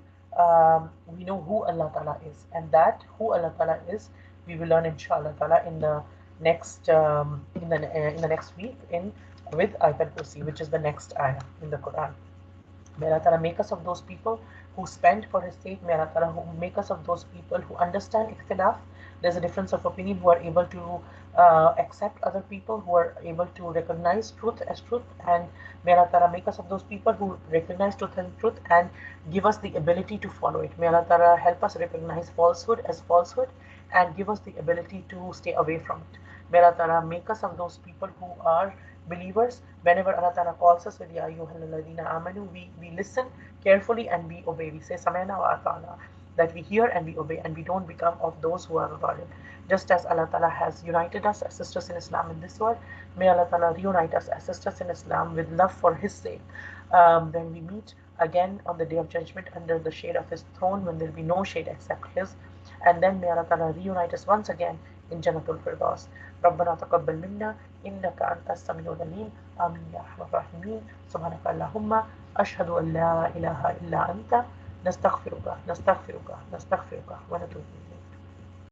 we know who Allah Ta'ala is, and that who Allah Ta'ala is, we will learn inshallah Ta'ala in the next in the next week in with Ayatul Kursi, which is the next ayah in the Quran. May Allah Ta'ala make us of those people who spend for His sake. May Allah Ta'ala make us of those people who understand ikhtilaf. There's a difference of opinion, who are able to accept other people, who are able to recognize truth as truth. And may Allah Ta'ala make us of those people who recognize truth as truth and give us the ability to follow it. May Allah Ta'ala help us recognize falsehood as falsehood and give us the ability to stay away from it. May Allah Ta'ala make us of those people who are believers. Whenever Allah Ta'ala calls us with Ya ayyuhalladhina amanu, we listen carefully and we obey. We say Samana wa ata'na, that we hear and we obey, and we don't become of those who are rebellion. Just as Allah Ta'ala has united us as sisters in Islam in this world, may Allah Ta'ala reunite us as sisters in Islam with love for His sake. When we meet again on the day of judgment under the shade of His throne, when there will be no shade except His, and then may Allah Ta'ala reunite us once again in Jannatul Firdaus. ربنا تقبل منا إنك أنت السميع العليم آمين يا أرحم الراحمين سبحانك اللهم أشهد أن لا إله إلا أنت نستغفرك نستغفرك نستغفرك ونتوب إليك